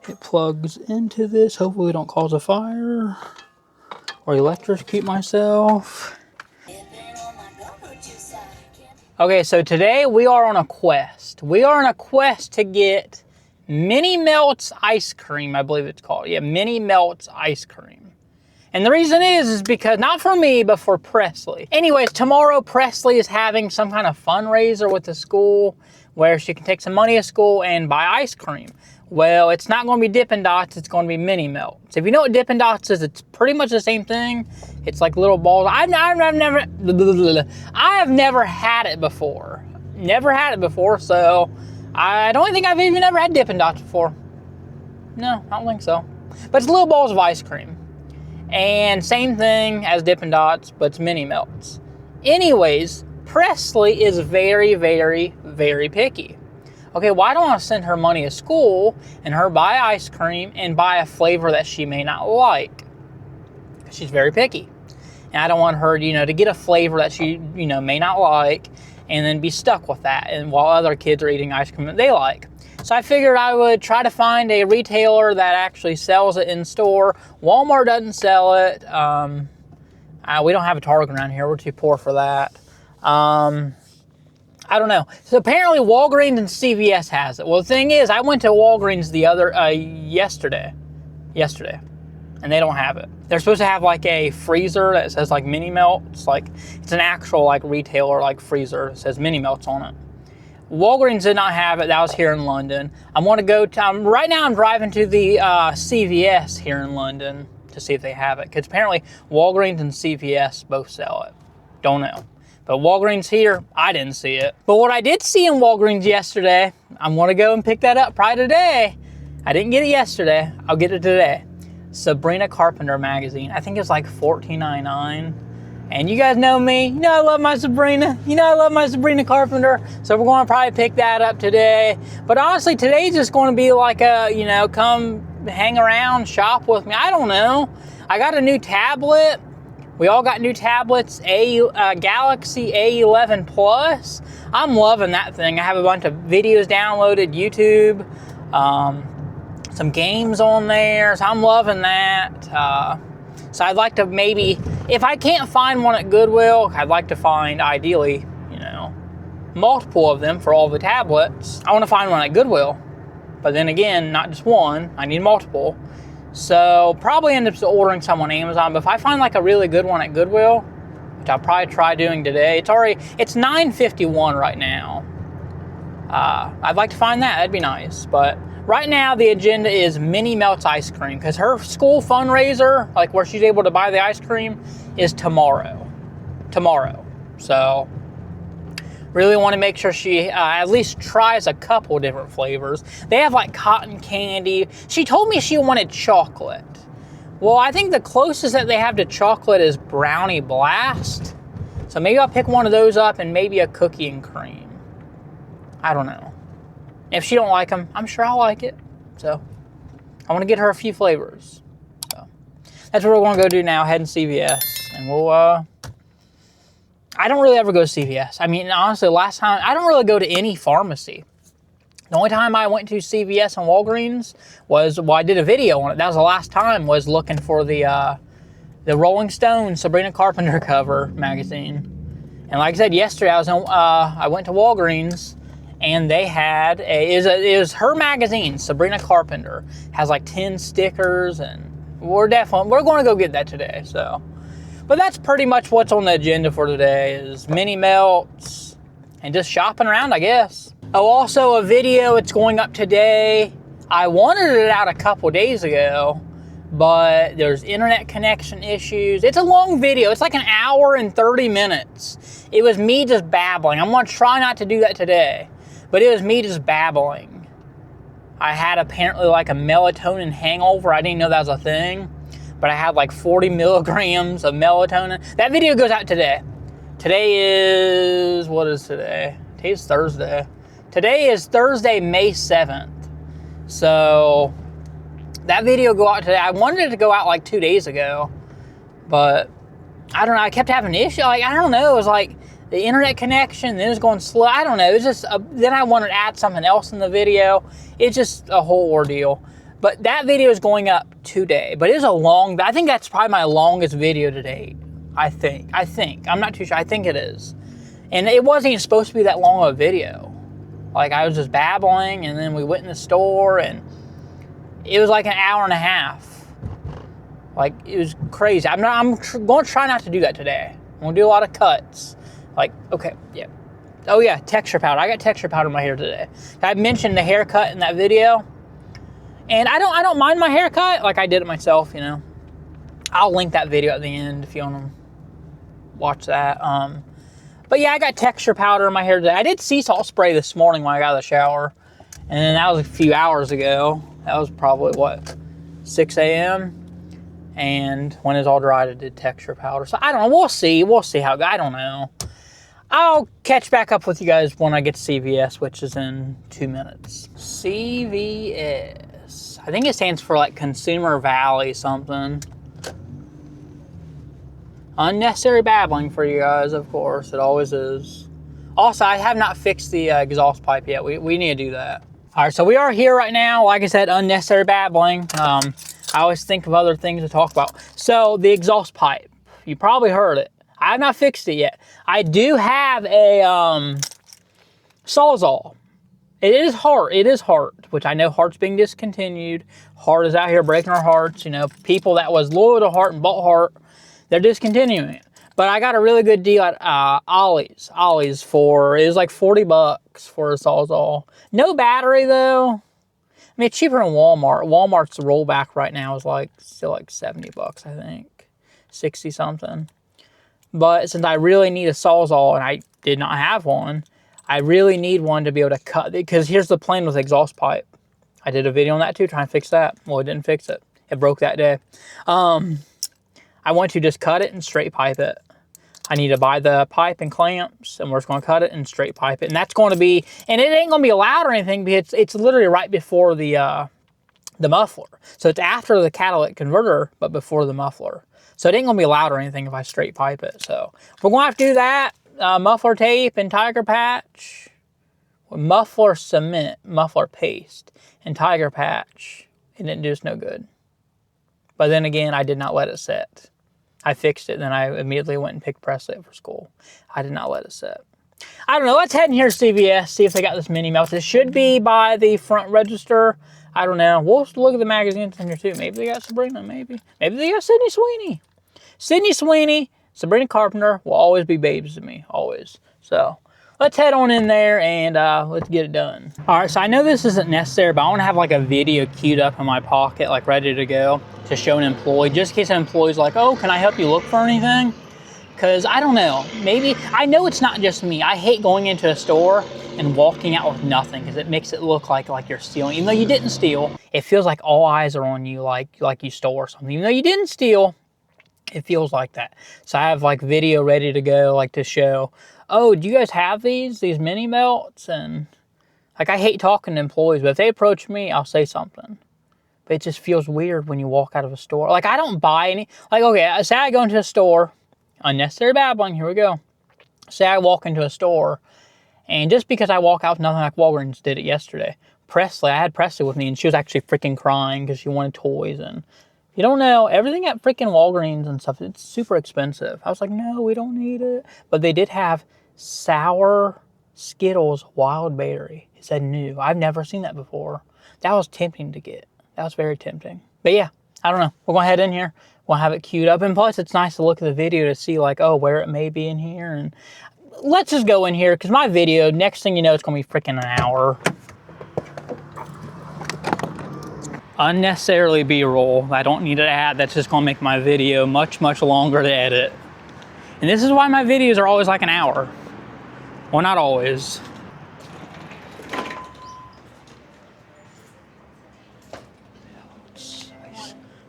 It plugs into this. Hopefully don't cause a fire or electrocute myself. Okay, so today we are on a quest. We are on a quest to get Mini Melts ice cream, I believe it's called. Yeah, Mini Melts ice cream. And the reason is because, not for me, but for Presley. Anyways, tomorrow Presley is having some kind of fundraiser with the school where she can take some money to school and buy ice cream. Well, it's not going to be Dippin' Dots, it's going to be Mini Melts. If you know what Dippin' Dots is, it's pretty much the same thing. It's like little balls. I have never had it before. Never had it before, so I don't think I've even ever had Dippin' Dots before. No, I don't think so. But it's little balls of ice cream. And same thing as Dippin' Dots, but it's Mini Melts. Anyways, Presley is very, very, very picky. Okay, well, I don't want to send her money to school and her buy ice cream and buy a flavor that she may not like. She's very picky. And I don't want her, to get a flavor that she, may not like and then be stuck with that, and while other kids are eating ice cream that they like. So I figured I would try to find a retailer that actually sells it in store. Walmart doesn't sell it. We don't have a Target around here. We're too poor for that. I don't know. So apparently Walgreens and CVS has it. Well, the thing is, I went to Walgreens yesterday, and they don't have it. They're supposed to have like a freezer that says like Mini Melts. Like, it's an actual like retailer like freezer that says Mini Melts on it. Walgreens did not have it. That was here in London. Right now I'm driving to the CVS here in London to see if they have it, because apparently Walgreens and CVS both sell it. Don't know. But Walgreens here, I didn't see it. But what I did see in Walgreens yesterday, I'm going to go and pick that up probably today. I didn't get it yesterday. I'll get it today. Sabrina Carpenter magazine. I think it's like $14.99. And you guys know me. You know I love my Sabrina. You know I love my Sabrina Carpenter. So we're going to probably pick that up today. But honestly, today's just going to be like a, come hang around, shop with me. I don't know. I got a new tablet. We all got new tablets, Galaxy A11 Plus. I'm loving that thing. I have a bunch of videos downloaded, YouTube, some games on there, so I'm loving that. So I'd like to maybe, if I can't find one at Goodwill, I'd like to find, ideally, multiple of them for all the tablets. I want to find one at Goodwill, but then again, not just one, I need multiple. So probably end up ordering some on Amazon, but if I find like a really good one at Goodwill, which I'll probably try doing today, it's $9.51 right now. I'd like to find that, that'd be nice. But right now the agenda is Mini Melts ice cream, because her school fundraiser, like where she's able to buy the ice cream, is tomorrow. So really want to make sure she at least tries a couple different flavors. They have like cotton candy. She told me she wanted chocolate. Well, I think the closest that they have to chocolate is Brownie Blast. So maybe I'll pick one of those up, and maybe a cookie and cream. I don't know. If she don't like them, I'm sure I'll like it. So I want to get her a few flavors. So that's what we're going to go do now, head in CVS. And we'll, I don't really ever go to CVS. I mean, honestly, last time, I don't really go to any pharmacy. The only time I went to CVS and Walgreens was, I did a video on it. That was the last time, was looking for the Rolling Stone Sabrina Carpenter cover magazine. And like I said, yesterday I went to Walgreens, and they had it was her magazine, Sabrina Carpenter. Has like 10 stickers, and we're going to go get that today, so. But that's pretty much what's on the agenda for today, is Mini Melts and just shopping around, I guess. Oh, also a video, it's going up today. I wanted it out a couple days ago, but there's internet connection issues. It's a long video. It's like an hour and 30 minutes. It was me just babbling. I'm going to try not to do that today, but it was me just babbling. I had apparently like a melatonin hangover. I didn't know that was a thing. But I had like 40 milligrams of melatonin. That video goes out today. Today is, what is today? Today's Thursday. Today is Thursday, May 7th. So that video go out today. I wanted it to go out like 2 days ago, but I don't know. I kept having issues. Like, I don't know. It was like the internet connection, then it was going slow. I don't know. It was just, then I wanted to add something else in the video. It's just a whole ordeal. But that video is going up today. But it is a long, I think that's probably my longest video to date. I think. I'm not too sure. I think it is. And it wasn't even supposed to be that long of a video. Like, I was just babbling, and then we went in the store, and it was like an hour and a half. Like, it was crazy. I'm going to try not to do that today. I'm going to do a lot of cuts. Like, okay, yeah. Oh yeah, texture powder. I got texture powder in my hair today. I mentioned the haircut in that video. And I don't mind my haircut. Like, I did it myself, you know. I'll link that video at the end if you want to watch that. But yeah, I got texture powder in my hair today. I did sea salt spray this morning when I got out of the shower. And then that was a few hours ago. That was probably, what, 6 a.m.? And when it's all dried, I did texture powder. So I don't know. We'll see. We'll see how it goes. I don't know. I'll catch back up with you guys when I get to CVS, which is in 2 minutes. CVS. I think it stands for like Consumer Valley something. Unnecessary babbling for you guys, of course. It always is. Also, I have not fixed the exhaust pipe yet. We need to do that. All right, so we are here right now. Like I said, unnecessary babbling. I always think of other things to talk about. So the exhaust pipe, you probably heard it. I have not fixed it yet. I do have a Sawzall. It is Hart, which I know Hart's being discontinued. Hart is out here breaking our hearts. You know, people that was loyal to Hart and bought Hart, they're discontinuing it. But I got a really good deal at Ollie's. Ollie's for, it was like 40 bucks for a Sawzall. No battery though. I mean, it's cheaper than Walmart. Walmart's rollback right now is like, still like 70 bucks, I think. 60 something. But since I really need a Sawzall and I did not have one, I really need one to be able to cut, because here's the plan with the exhaust pipe. I did a video on that too, trying to fix that. Well, it didn't fix it. It broke that day. I want to just cut it and straight pipe it. I need to buy the pipe and clamps, and we're just going to cut it and straight pipe it. And that's going to be, and it ain't going to be loud or anything, because it's literally right before the muffler. So it's after the catalytic converter, but before the muffler. So it ain't going to be loud or anything if I straight pipe it. So we're going to have to do that. Muffler tape and tiger patch. Muffler cement, muffler paste, and tiger patch. It didn't do us no good. But then again, I did not let it set. I fixed it, then I immediately went and picked Presley up for school. I did not let it set. I don't know, let's head in here to CVS, see if they got this mini melt. It should be by the front register. I don't know. We'll look at the magazines in here too. Maybe they got Sabrina, maybe. Maybe they got Sydney Sweeney. Sydney Sweeney, Sabrina Carpenter will always be babes to me, always. So let's head on in there and let's get it done. All right, so I know this isn't necessary, but I want to have like a video queued up in my pocket, like ready to go to show an employee, just in case an employee's like, oh, can I help you look for anything? Because I don't know, maybe, I know it's not just me. I hate going into a store and walking out with nothing, because it makes it look like you're stealing. Even though you didn't steal, it feels like all eyes are on you, like you stole or something. Even though you didn't steal, it feels like that. So I have like video ready to go, like to show, oh, do you guys have these mini melts? And like, I hate talking to employees, but if they approach me, I'll say something. But it just feels weird when you walk out of a store. Like, I don't buy any, like, okay, say I go into a store, unnecessary babbling, here we go. Say I walk into a store, and just because I walk out with nothing, like Walgreens did it yesterday. Presley, I had Presley with me, and she was actually freaking crying because she wanted toys. And you don't know, everything at freaking Walgreens and stuff, it's super expensive. I was like, no, we don't need it. But they did have sour Skittles wild berry. It said new. I've never seen that before. That was tempting to get. That was very tempting. But yeah, I don't know. We're going to head in here. We'll have it queued up. And plus, it's nice to look at the video to see like, oh, where it may be in here. And let's just go in here, because my video, next thing you know, it's going to be freaking an hour. Unnecessarily B-roll. I don't need to add. That's just going to make my video much, much longer to edit. And this is why my videos are always like an hour. Well, not always.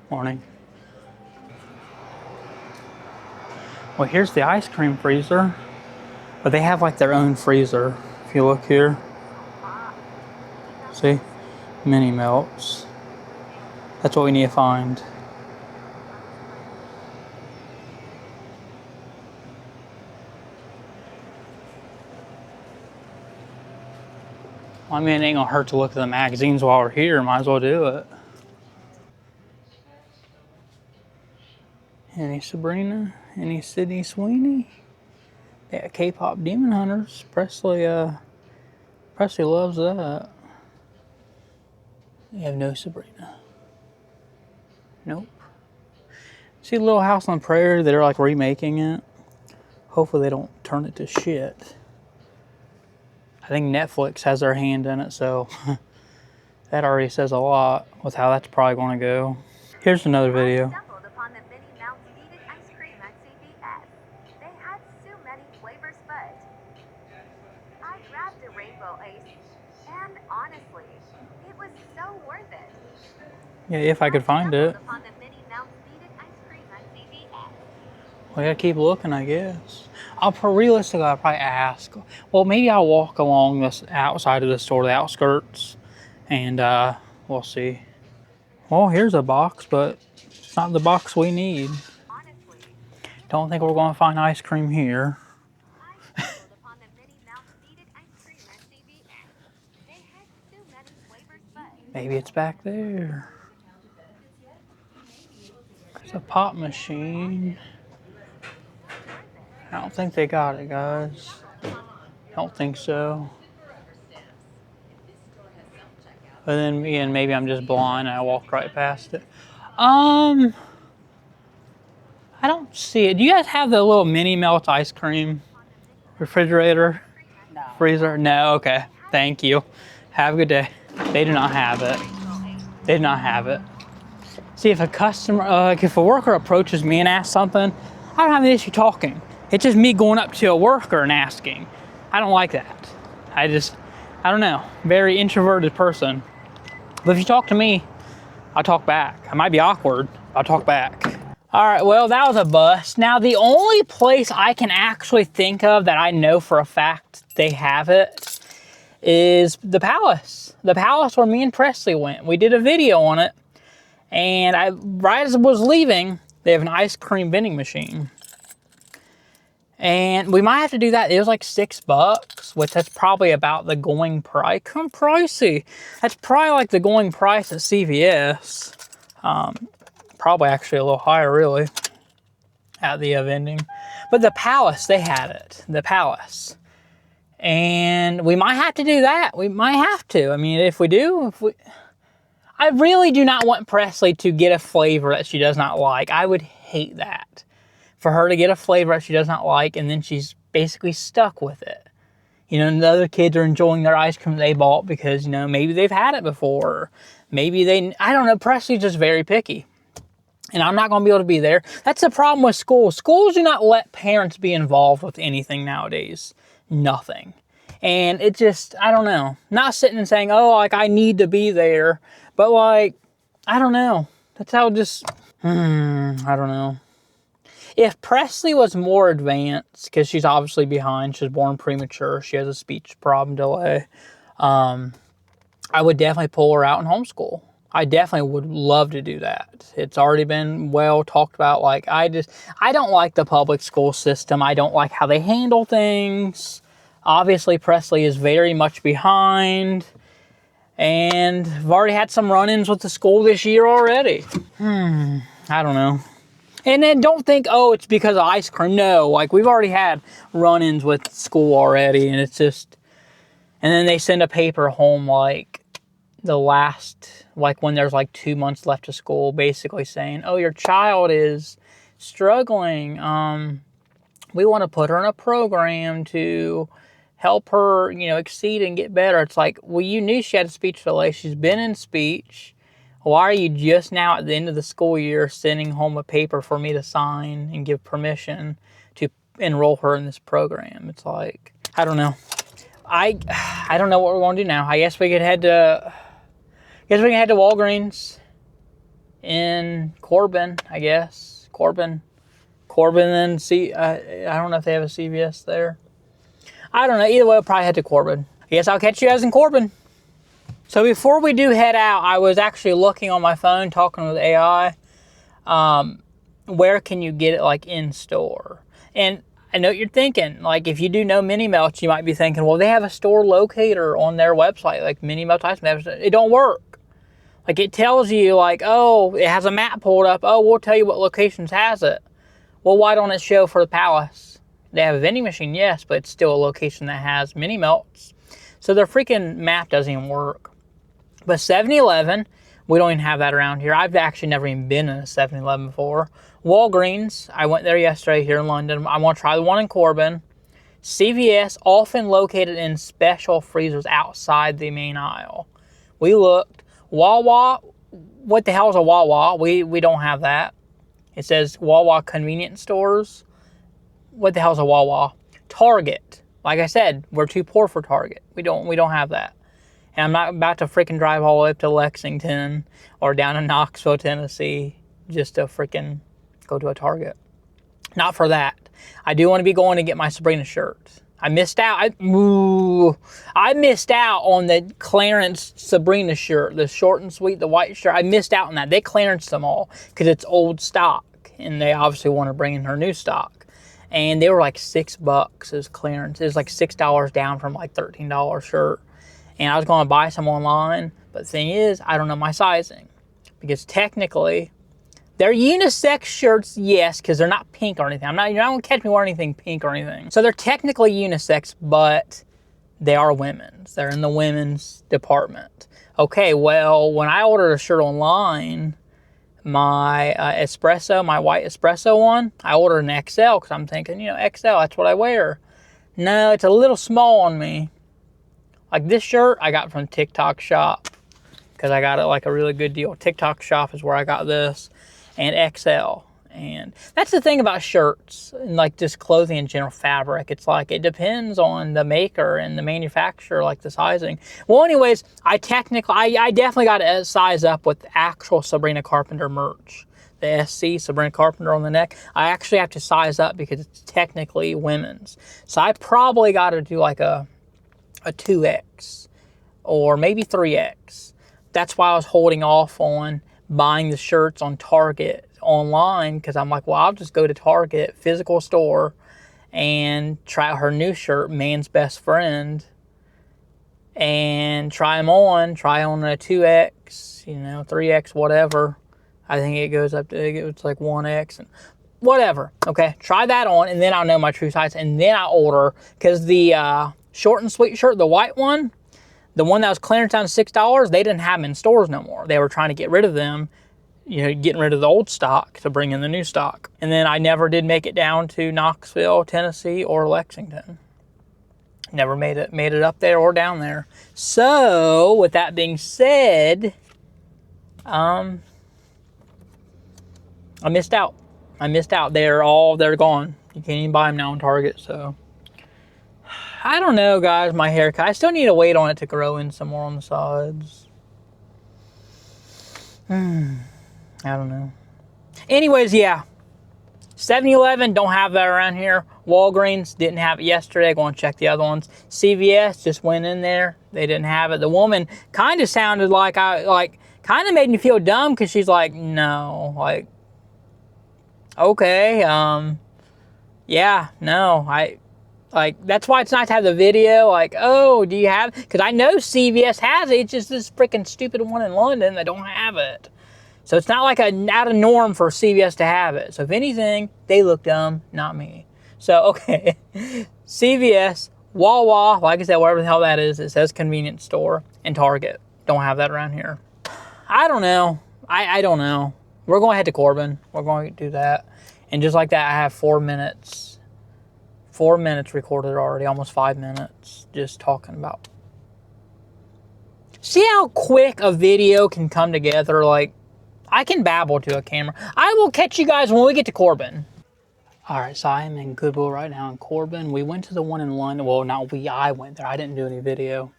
Morning. Well, here's the ice cream freezer. But they have like their own freezer. If you look here. See? Mini melts. That's what we need to find. I mean, it ain't gonna hurt to look at the magazines while we're here. Might as well do it. Any Sabrina? Any Sydney Sweeney? Yeah, K-pop Demon Hunters. Presley loves that. You have no Sabrina. Nope. See Little House on the Prairie? They're like remaking it. Hopefully they don't turn it to shit. I think Netflix has their hand in it, so that already says a lot with how that's probably going to go. Here's another video. Yeah, if I could find it. We gotta keep looking, I guess. Realistically, I'll probably ask. Well, maybe I'll walk along this outside of the store, the outskirts, and we'll see. Well, here's a box, but it's not the box we need. Don't think we're gonna find ice cream here. Maybe it's back there. There's a pop machine. I don't think they got it, guys. Don't think so. But then again, maybe I'm just blind and I walked right past it. I don't see it. Do you guys have the little mini melt ice cream refrigerator? No. Freezer? No, okay. Thank you. Have a good day. They do not have it. They do not have it. See, if a customer, if a worker approaches me and asks something, I don't have an issue talking. It's just me going up to a worker and asking. I don't like that. I don't know. Very introverted person. But if you talk to me, I'll talk back. I might be awkward, I'll talk back. All right, well, that was a bust. Now, the only place I can actually think of that I know for a fact they have it is the Palace. The Palace where me and Presley went. We did a video on it. And right as I was leaving, they have an ice cream vending machine. And we might have to do that. It was like $6, which that's probably about the going price. Come pricey. That's probably like the going price at CVS. Probably actually a little higher, really, at the vending. But the Palace, they had it. The Palace. And we might have to do that. We might have to. I mean, if we do, I really do not want Presley to get a flavor that she does not like. I would hate that. For her to get a flavor that she does not like, and then she's basically stuck with it. You know, and the other kids are enjoying their ice cream they bought because, you know, maybe they've had it before. Maybe I don't know, Presley's just very picky. And I'm not going to be able to be there. That's the problem with schools. Schools do not let parents be involved with anything nowadays. Nothing. And it just, I don't know. Not sitting and saying, oh, like, I need to be there. But, like, I don't know. That's how just, I don't know. If Presley was more advanced, because she's obviously behind, she was born premature, she has a speech problem delay, I would definitely pull her out and homeschool. I definitely would love to do that. It's already been well talked about. Like, I don't like the public school system. I don't like how they handle things. Obviously, Presley is very much behind. And I've already had some run-ins with the school this year already. I don't know. And then don't think, oh, it's because of ice cream. No, like, we've already had run-ins with school already, and it's just... And then they send a paper home, like, when there's, like, 2 months left of school, basically saying, oh, your child is struggling. We want to put her in a program to help her, you know, exceed and get better. It's like, well, you knew she had a speech delay. She's been in speech. Why are you just now at the end of the school year sending home a paper for me to sign and give permission to enroll her in this program? It's like, I don't know. I don't know what we're going to do now. I guess we could head to Walgreens in Corbin, I guess. Corbin and see, I don't know if they have a CVS there. I don't know. Either way, I'll probably head to Corbin. I guess I'll catch you guys in Corbin. So before we do head out, I was actually looking on my phone, talking with AI. Where can you get it, like, in store? And I know what you're thinking. Like, if you do know Mini Melts, you might be thinking, well, they have a store locator on their website, like Mini Melt Ice Cream. It don't work. Like, it tells you, like, oh, it has a map pulled up. Oh, we'll tell you what locations has it. Well, why don't it show for the Palace? They have a vending machine, yes, but it's still a location that has mini melts. So their freaking map doesn't even work. But 7-Eleven, we don't even have that around here. I've actually never even been in a 7-Eleven before. Walgreens, I went there yesterday here in London. I want to try the one in Corbin. CVS, often located in special freezers outside the main aisle. We looked. Wawa, what the hell is a Wawa? We don't have that. It says Wawa convenience stores. What the hell is a Wawa? Target. Like I said, we're too poor for Target. We don't have that. And I'm not about to freaking drive all the way up to Lexington or down to Knoxville, Tennessee, just to freaking go to a Target. Not for that. I do want to be going to get my Sabrina shirt. I missed out. I missed out on the clearance Sabrina shirt, the short and sweet, the white shirt. I missed out on that. They clearanced them all because it's old stock, and they obviously want to bring in her new stock. And they were like $6 as clearance. It was like $6 down from like $13 shirt. And I was going to buy some online, but the thing is, I don't know my sizing because technically, they're unisex shirts, yes, because they're not pink or anything. You're not going to catch me wearing anything pink or anything. So they're technically unisex, but they are women's. They're in the women's department. Okay, well, when I ordered a shirt online, my espresso, my white espresso one, I ordered an XL because I'm thinking, you know, XL, that's what I wear. No, it's a little small on me. Like this shirt, I got from TikTok Shop because I got it like a really good deal. TikTok Shop is where I got this. And XL. And that's the thing about shirts and like just clothing in general, fabric. It's like it depends on the maker and the manufacturer, like the sizing. Well, anyways, I definitely got to size up with actual Sabrina Carpenter merch. The SC, Sabrina Carpenter on the neck. I actually have to size up because it's technically women's. So I probably got to do like a 2X or maybe 3X. That's why I was holding off on buying the shirts on Target online because I'm like, well, I'll just go to Target physical store and try out her new shirt, Man's Best Friend, and try on a 2X, you know, 3X, whatever. I think it goes up to, it's like 1X and whatever. Okay, try that on and then I'll know my true size and then I'll order because the short and sweet shirt, the white one, the one that was clearance down to $6, they didn't have them in stores no more. They were trying to get rid of them, you know, getting rid of the old stock to bring in the new stock. And then I never did make it down to Knoxville, Tennessee, or Lexington. Never made it up there or down there. So, with that being said, I missed out. They're gone. You can't even buy them now on Target, so. I don't know, guys, my haircut. I still need to wait on it to grow in some more on the sides. I don't know. Anyways, yeah. 7-Eleven, don't have that around here. Walgreens, didn't have it yesterday. Go and check the other ones. CVS, just went in there. They didn't have it. The woman kind of sounded like, kind of made me feel dumb because she's like, no, like, okay, yeah, no, that's why it's nice to have the video, like, oh, do you have, because I know CVS has it, it's just this freaking stupid one in London that don't have it. So it's not like out of norm for CVS to have it. So if anything, they look dumb, not me. So, okay, CVS, Wawa, like I said, whatever the hell that is, it says convenience store, and Target. Don't have that around here. I don't know. I don't know. We're going to head to Corbin. We're going to do that. And just like that, I have 4 minutes. 4 minutes recorded already, almost 5 minutes, just talking about. See how quick a video can come together? Like, I can babble to a camera. I will catch you guys when we get to Corbin. All right, so I am in Goodwill right now in Corbin. We went to the one in London. Well, not we, I went there. I didn't do any video,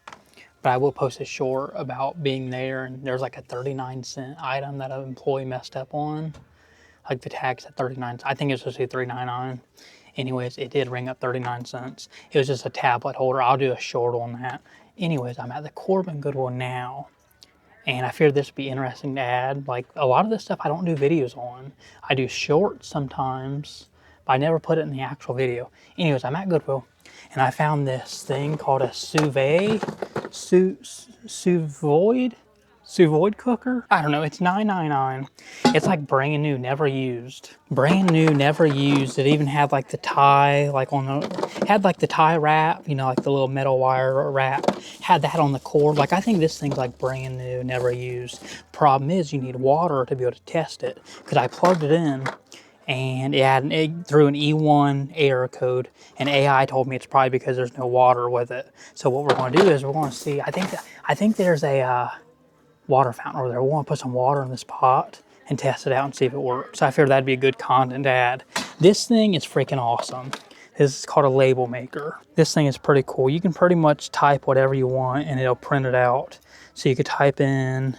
but I will post a short about being there. And there's like a 39-cent item that an employee messed up on. Like the tag said 39. I think it's supposed to be $3.99. Anyways, it did ring up 39 cents. It was just a tablet holder. I'll do a short on that. Anyways, I'm at the Corbin Goodwill now. And I figured this would be interesting to add. Like, a lot of this stuff I don't do videos on. I do shorts sometimes, but I never put it in the actual video. Anyways, I'm at Goodwill, and I found this thing called a sous vide. sous vide cooker. I don't know, it's $9.99. It's like brand new, never used. Brand new, never used. It even had like the tie, like on the, had like the tie wrap, you know, like the little metal wire wrap. Had that on the cord. Like I think this thing's like brand new, never used. Problem is you need water to be able to test it. Cause I plugged it in and it threw an E1 error code, and AI told me it's probably because there's no water with it. So what we're going to do is we're going to see. I think there's a water fountain over there. We want to put some water in this pot and test it out and see if it works. I figured that'd be a good content to add. This thing is freaking awesome. This is called a label maker. This thing is pretty cool. You can pretty much type whatever you want and it'll print it out. So you could type in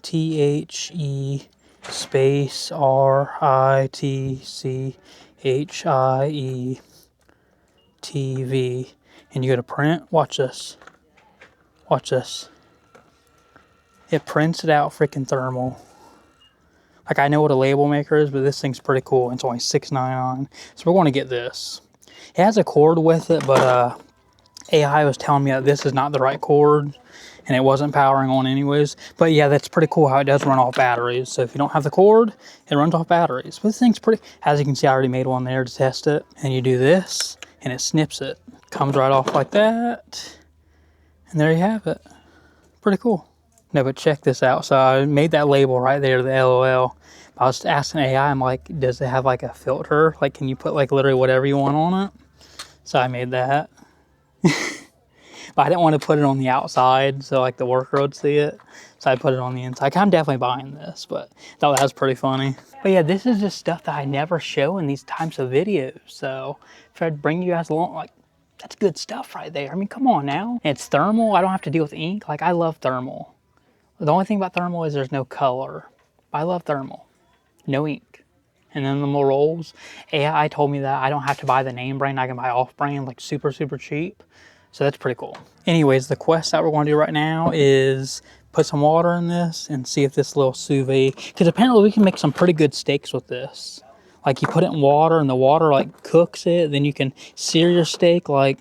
THE space RITCHIETV, and you go to print. Watch this. Watch this. It prints it out freaking thermal. Like I know what a label maker is, but this thing's pretty cool. It's only $6.99. So we're going to get this. It has a cord with it, but AI was telling me that this is not the right cord and it wasn't powering on anyways. But yeah, that's pretty cool how it does run off batteries. So if you don't have the cord, it runs off batteries. But this thing's pretty, as you can see, I already made one there to test it. And you do this and it snips it. Comes right off like that. And there you have it. Pretty cool. No, but check this out. So I made that label right there, the LOL. I was asking AI, I'm like, does it have like a filter? Like, can you put like literally whatever you want on it? So I made that. But I didn't want to put it on the outside so like the worker would see it. So I put it on the inside. I'm definitely buying this, but I thought that was pretty funny. But yeah, this is just stuff that I never show in these types of videos. So if I'd bring you guys along, like, that's good stuff right there. I mean, come on now. It's thermal. I don't have to deal with ink. Like, I love thermal. The only thing about thermal is there's no color. But I love thermal. No ink. And then the little rolls. AI told me that I don't have to buy the name brand. I can buy off brand, like super, super cheap. So that's pretty cool. Anyways, the quest that we're going to do right now is put some water in this and see if this little sous vide, because apparently we can make some pretty good steaks with this. Like you put it in water and the water like cooks it, then you can sear your steak. Like,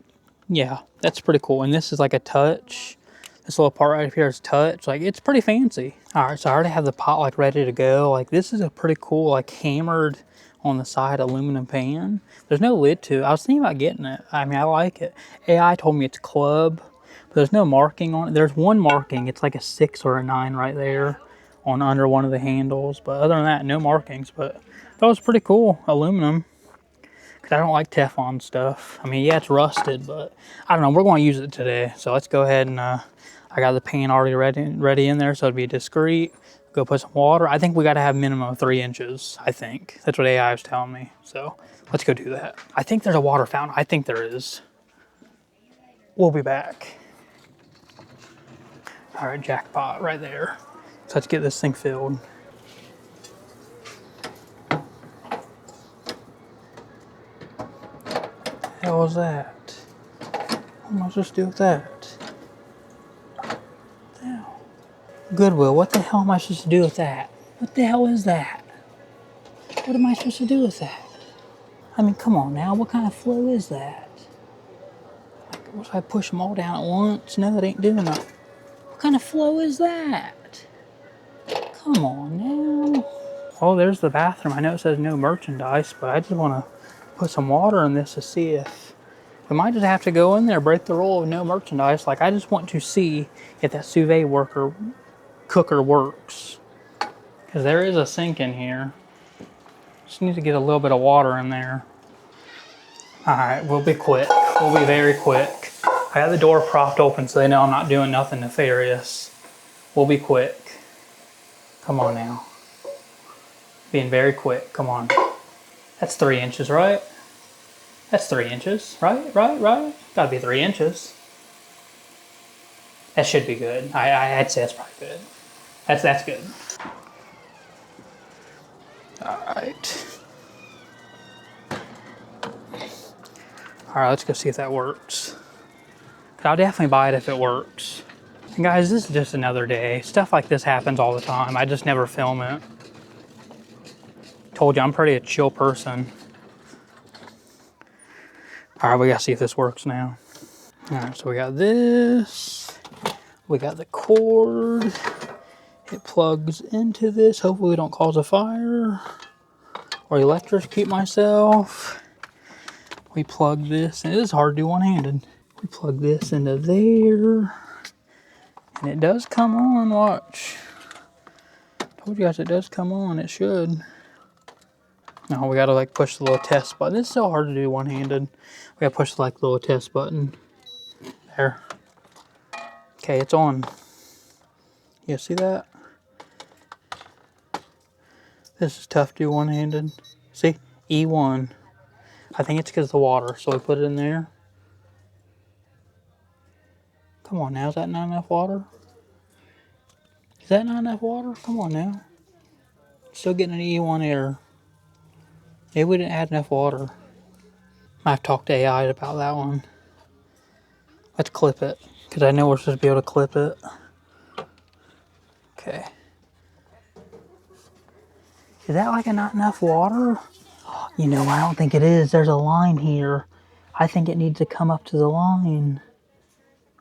yeah, that's pretty cool. And this is like a touch. This little part right here is touch. Like, it's pretty fancy. All right, so I already have the pot like ready to go. Like, this is a pretty cool, like hammered on the side aluminum pan. There's no lid to it. I was thinking about getting it. I mean, I like it. AI told me it's club, but there's no marking on it. There's one marking. It's like a 6 or a 9 right there on under one of the handles. But other than that, no markings. But that was pretty cool. Aluminum. Because I don't like Teflon stuff. I mean, yeah, it's rusted, but I don't know. We're going to use it today. So let's go ahead and I got the pan already ready in there, so it'd be discreet. Go put some water. I think we got to have minimum of 3 inches, I think. That's what AI was telling me. So let's go do that. I think there's a water fountain. I think there is. We'll be back. All right, jackpot right there. So let's get this thing filled. What the hell was that? What am I supposed to do with that? Goodwill, what the hell am I supposed to do with that? What the hell is that? What am I supposed to do with that? I mean, come on now, what kind of flow is that? Like, what if I push them all down at once? No, it ain't doing that. What kind of flow is that? Come on now. Oh, there's the bathroom. I know it says no merchandise, but I just want to put some water in this to see if we might just have to go in there, break the rule of no merchandise. Like, I just want to see if that sous vide cooker works, because there is a sink in here. Just need to get a little bit of water in there. All right, we'll be quick. We'll be very quick. I got the door propped open so they know I'm not doing nothing nefarious. We'll be quick. Come on now. Being very quick. Come on. That's 3 inches, right? That's 3 inches, right? Gotta be 3 inches. That should be good. I'd say that's probably good. That's good. All right. All right, let's go see if that works. I'll definitely buy it if it works. And guys, this is just another day. Stuff like this happens all the time. I just never film it. Told you, I'm pretty a chill person. All right, we gotta see if this works now. All right, so we got this. We got the cord. It plugs into this. Hopefully we don't cause a fire or electrocute myself. We plug this, and it is hard to do one-handed. We plug this into there, and it does come on, watch. Told you guys it does come on, it should. Now we gotta like push the little test button. It's so hard to do one-handed. We gotta push like the little test button. There. Okay, it's on. You see that? This is tough to do one-handed. See? E1. I think it's because of the water, so we put it in there. Come on now, is that not enough water? Is that not enough water? Come on now. Still getting an E1 error. Maybe we didn't add enough water. I have to talk to AI about that one. Let's clip it, because I know we're supposed to be able to clip it. Okay. Is that like not enough water? You know, I don't think it is. There's a line here. I think it needs to come up to the line.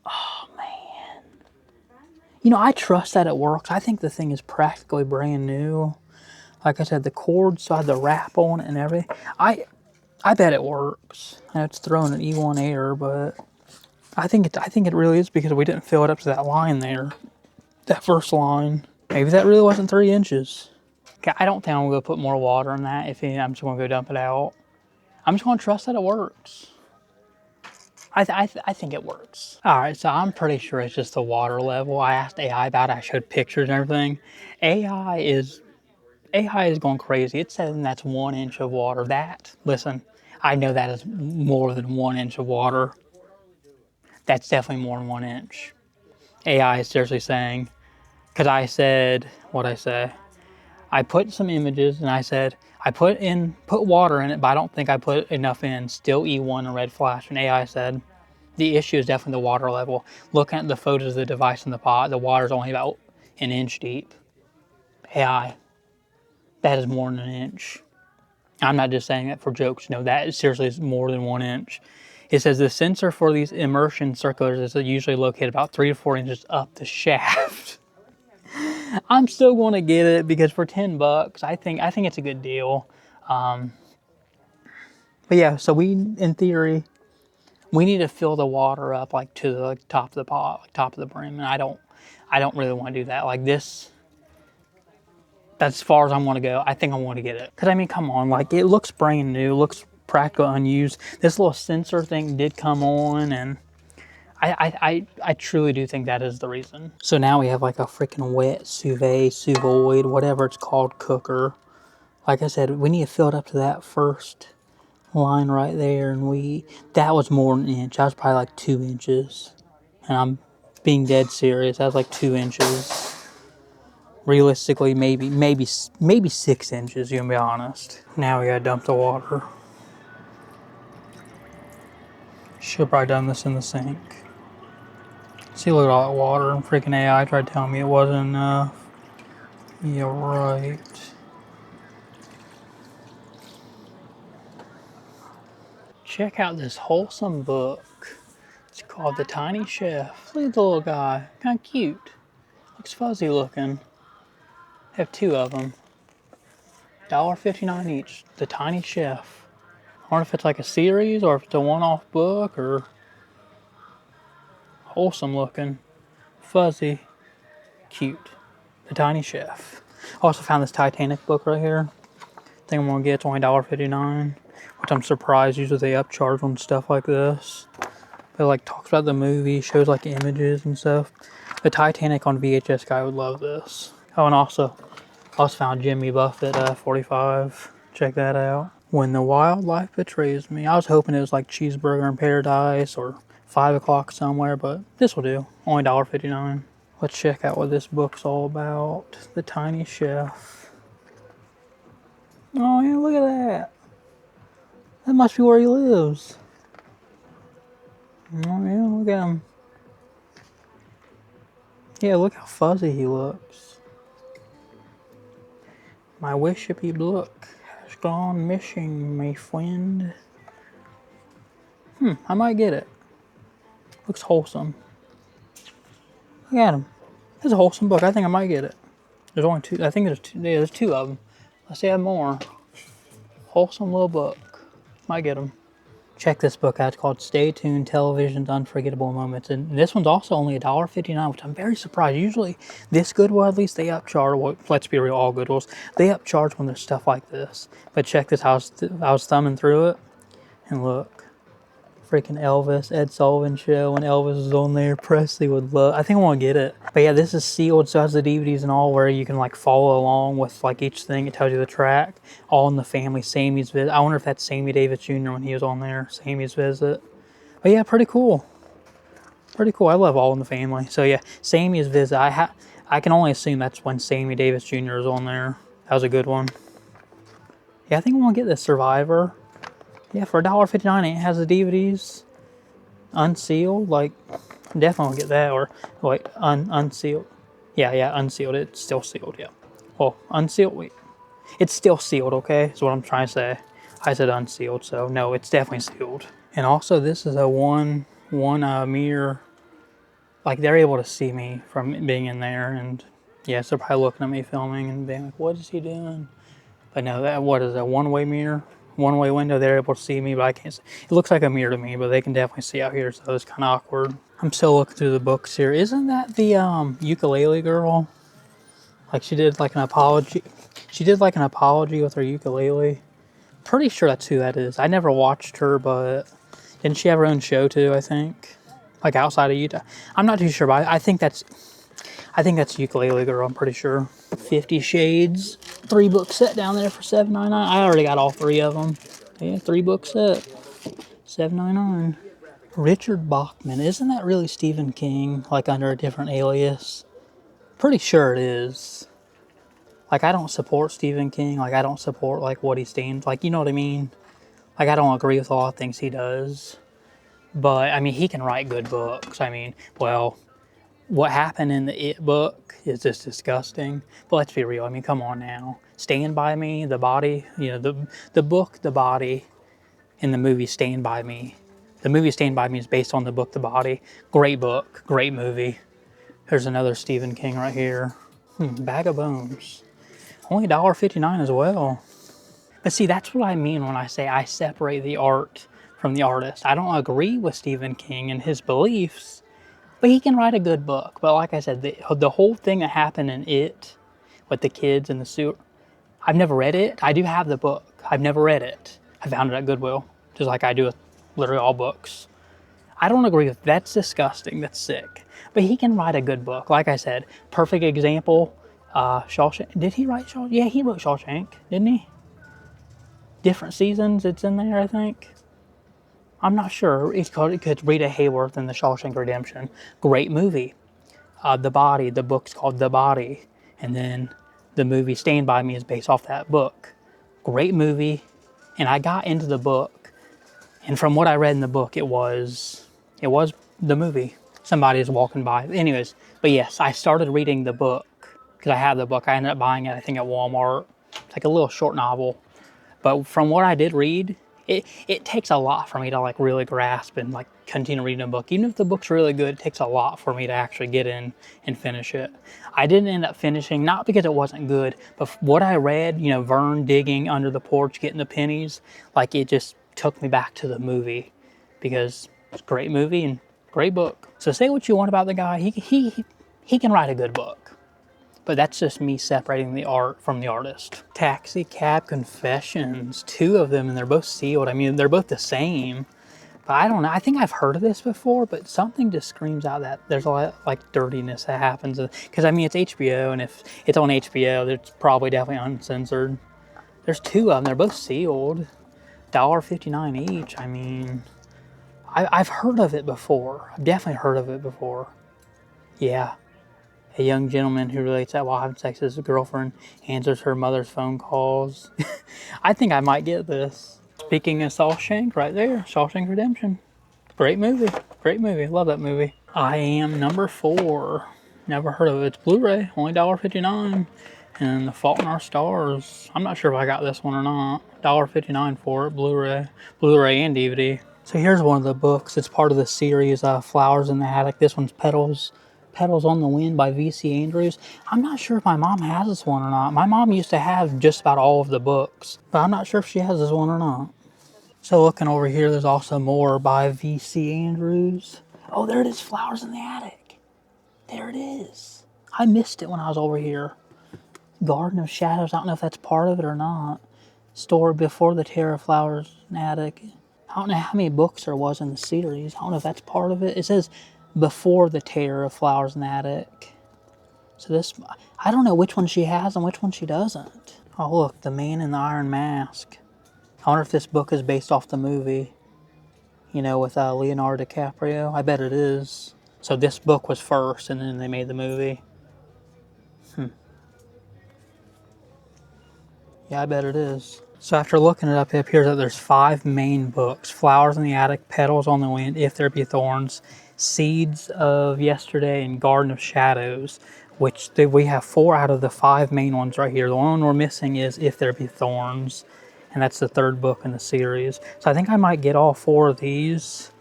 Oh, man. You know, I trust that it works. I think the thing is practically brand new. Like I said, the cord, so I had the wrap on it and everything. I bet it works. I know it's throwing an E1 error, but I think it really is because we didn't fill it up to that line there. That first line. Maybe that really wasn't 3 inches. Okay, I don't think I'm going to put more water in that. If anything, I'm just going to go dump it out. I'm just going to trust that it works. I think it works. All right, so I'm pretty sure it's just the water level. I asked AI about it. I showed pictures and everything. AI is going crazy. It's saying that's 1 inch of water. Listen, I know that is more than 1 inch of water. That's definitely more than 1 inch. AI is seriously saying, because I said, what'd I say? I put some images and I said, I put water in it, but I don't think I put enough in. Still E1 and red flash. And AI said, the issue is definitely the water level. Looking at the photos of the device in the pot, the water's only about 1 inch deep. AI, that is more than 1 inch. I'm not just saying that for jokes. No, that is seriously more than 1 inch. It says the sensor for these immersion circulars is usually located about 3 to 4 inches up the shaft. I'm still going to get it because for $10, I think it's a good deal. But yeah, so in theory, we need to fill the water up like to the top of the pot, like top of the brim, and I don't really want to do that. Like this, that's as far as I want to go. I think I want to get it because I mean, come on, like it looks brand new, looks practical, unused. This little sensor thing did come on, and I truly do think that is the reason. So now we have like a freaking wet sous vide, whatever it's called, cooker. Like I said, we need to fill it up to that first line right there, and that was more than 1 inch. That was probably like 2 inches, and I'm being dead serious. That was like 2 inches. Realistically, maybe 6 inches. You can be honest. Now we gotta dump the water. Should probably done this in the sink. See, look at all that water, and freaking AI tried telling me it wasn't enough. Yeah, right. Check out this wholesome book. It's called The Tiny Chef. Look at the little guy. Kind of cute. Looks fuzzy looking. Have 2 of them. $1.59 each. The Tiny Chef. I wonder if it's like a series or if it's a one-off book or wholesome looking. Fuzzy. Cute. The Tiny Chef. I also found this Titanic book right here. I think I'm gonna get. It's only $1.59, which I'm surprised. Usually they upcharge on stuff like this. It like talks about the movie, shows like images and stuff. The Titanic on VHS guy would love this. Oh, and also found Jimmy Buffett 45. Check that out. When the Wildlife Betrays Me. I was hoping it was like Cheeseburger in Paradise or 5 o'clock somewhere, but this will do. Only $1.59. Let's check out what this book's all about. The Tiny Chef. Oh yeah, look at that. That must be where he lives. Oh yeah, look at him. Yeah, look how fuzzy he looks. My wish if he'd look has gone missing, my friend. I might get it. Looks wholesome. Look at them. It's a wholesome book. I think I might get it. There's only two. I think there's two. Yeah, there's two of them. Let's see, I have more. Wholesome little book. Might get them. Check this book out. It's called Stay Tuned, Television's Unforgettable Moments. And this one's also only $1.59, which I'm very surprised. Usually, this Goodwill, at least, they upcharge. Well, let's be real, all Goodwills. They upcharge when there's stuff like this. But check this out. I was thumbing through it. And look. Freaking Elvis, Ed Sullivan Show. When Elvis was on there, Presley would love. I think I want to get it. But yeah, this is sealed, so it has the DVDs and all where you can like follow along with like each thing. It tells you the track. All in the family. Sammy's visit. I wonder if that's Sammy Davis Jr. when he was on there. Sammy's visit. But yeah, pretty cool. Pretty cool. I love All in the Family. So yeah, Sammy's visit. I can only assume that's when Sammy Davis Jr. is on there. That was a good one. Yeah, I think I want to get this Survivor. Yeah, for $1.59, it has the DVDs unsealed. Like, definitely get that. Or wait, unsealed. Yeah, unsealed. It's still sealed. Yeah. Well, unsealed. Wait, it's still sealed. Okay, is what I'm trying to say. I said unsealed, so no, it's definitely sealed. And also, this is a one mirror. Like, they're able to see me from being in there, and yes, they're probably looking at me filming and being like, "What is he doing?" But no, that what is a one-way mirror? One-way window, they're able to see me, but I can't see. It looks like a mirror to me, but they can definitely see out here, so it's kind of awkward. I'm still looking through the books here. Isn't that the ukulele girl? Like she did like an apology. She did like an apology with her ukulele. Pretty sure that's who that is. I never watched her, but didn't she have her own show too, I think? Like outside of Utah. I'm not too sure, but I think that's Ukulele Girl, I'm pretty sure. 50 Shades, 3-book set down there for $7.99. I already got all 3 of them. Yeah, 3-book set, $7.99. Richard Bachman, isn't that really Stephen King, like under a different alias? Pretty sure it is. Like, I don't support Stephen King, like, I don't support, like, what he stands, like, you know what I mean? Like, I don't agree with a lot of things he does. But, I mean, he can write good books. I mean, well, what happened in the It book is just disgusting. But let's be real. I mean, come on now. Stand By Me, The Body, you know, the book, The Body, and the movie Stand By Me. The movie Stand By Me is based on the book, The Body. Great book, great movie. There's another Stephen King right here. Bag of Bones. Only $1.59 as well. But see, that's what I mean when I say I separate the art from the artist. I don't agree with Stephen King and his beliefs, but he can write a good book. But like I said, the whole thing that happened in It, with the kids in the sewer, I've never read it. I do have the book. I've never read it. I found it at Goodwill, just like I do with literally all books. I don't agree with that's disgusting. That's sick. But he can write a good book. Like I said, perfect example. Shawshank. Did he write Shawshank? Yeah, he wrote Shawshank, didn't he? Different seasons. It's in there, I think. I'm not sure. It's Rita Hayworth in The Shawshank Redemption. Great movie. The Body. The book's called The Body, and then the movie Stand By Me is based off that book. Great movie, and I got into the book, and from what I read in the book, it was the movie. Somebody is walking by. Anyways, but yes, I started reading the book because I have the book. I ended up buying it, I think, at Walmart. It's like a little short novel. But from what I did read, it takes a lot for me to like really grasp and like continue reading a book. Even if the book's really good, it takes a lot for me to actually get in and finish it. I didn't end up finishing, not because it wasn't good, but what I read, you know, Vern digging under the porch, getting the pennies, like it just took me back to the movie because it's a great movie and great book. So say what you want about the guy, he can write a good book. But that's just me separating the art from the artist. Taxi Cab Confessions, 2 of them, and they're both sealed. I mean, they're both the same. But I don't know. I think I've heard of this before, but something just screams out that there's a lot of, like, dirtiness that happens. Because, I mean, it's HBO, and if it's on HBO, it's probably definitely uncensored. There's 2 of them. They're both sealed. $1.59 each. I mean, I've heard of it before. I've definitely heard of it before. Yeah. A young gentleman who relates that while having sex with his girlfriend answers her mother's phone calls. I think I might get this. Speaking of Shawshank, right there, Shawshank Redemption. Great movie. Great movie. Love that movie. I Am number 4. Never heard of it. It's Blu-ray. Only $1.59. And The Fault in Our Stars. I'm not sure if I got this one or not. $1.59 for it. Blu-ray. Blu-ray and DVD. So here's one of the books. It's part of the series Flowers in the Attic. This one's Petals Petals on the Wind by V.C. Andrews. I'm not sure if my mom has this one or not. My mom used to have just about all of the books, but I'm not sure if she has this one or not. So looking over here, there's also more by V.C. Andrews. Oh, there it is, Flowers in the Attic. There it is. I missed it when I was over here. Garden of Shadows, I don't know if that's part of it or not. Story Before the Terror of Flowers in the Attic. I don't know how many books there was in the series. I don't know if that's part of it. It says Before the Terror of Flowers in the Attic. So this, I don't know which one she has and which one she doesn't. Oh look, The Man in the Iron Mask. I wonder if this book is based off the movie, you know, with Leonardo DiCaprio. I bet it is. So this book was first and then they made the movie. Yeah, I bet it is. So after looking it up, it appears that there's 5 main books. Flowers in the Attic, Petals on the Wind, If There Be Thorns, Seeds of Yesterday, and Garden of Shadows, which we have 4 out of the 5 main ones right here. The one we're missing is If There Be Thorns, and that's the 3rd book in the series. So I think I might get all 4 of these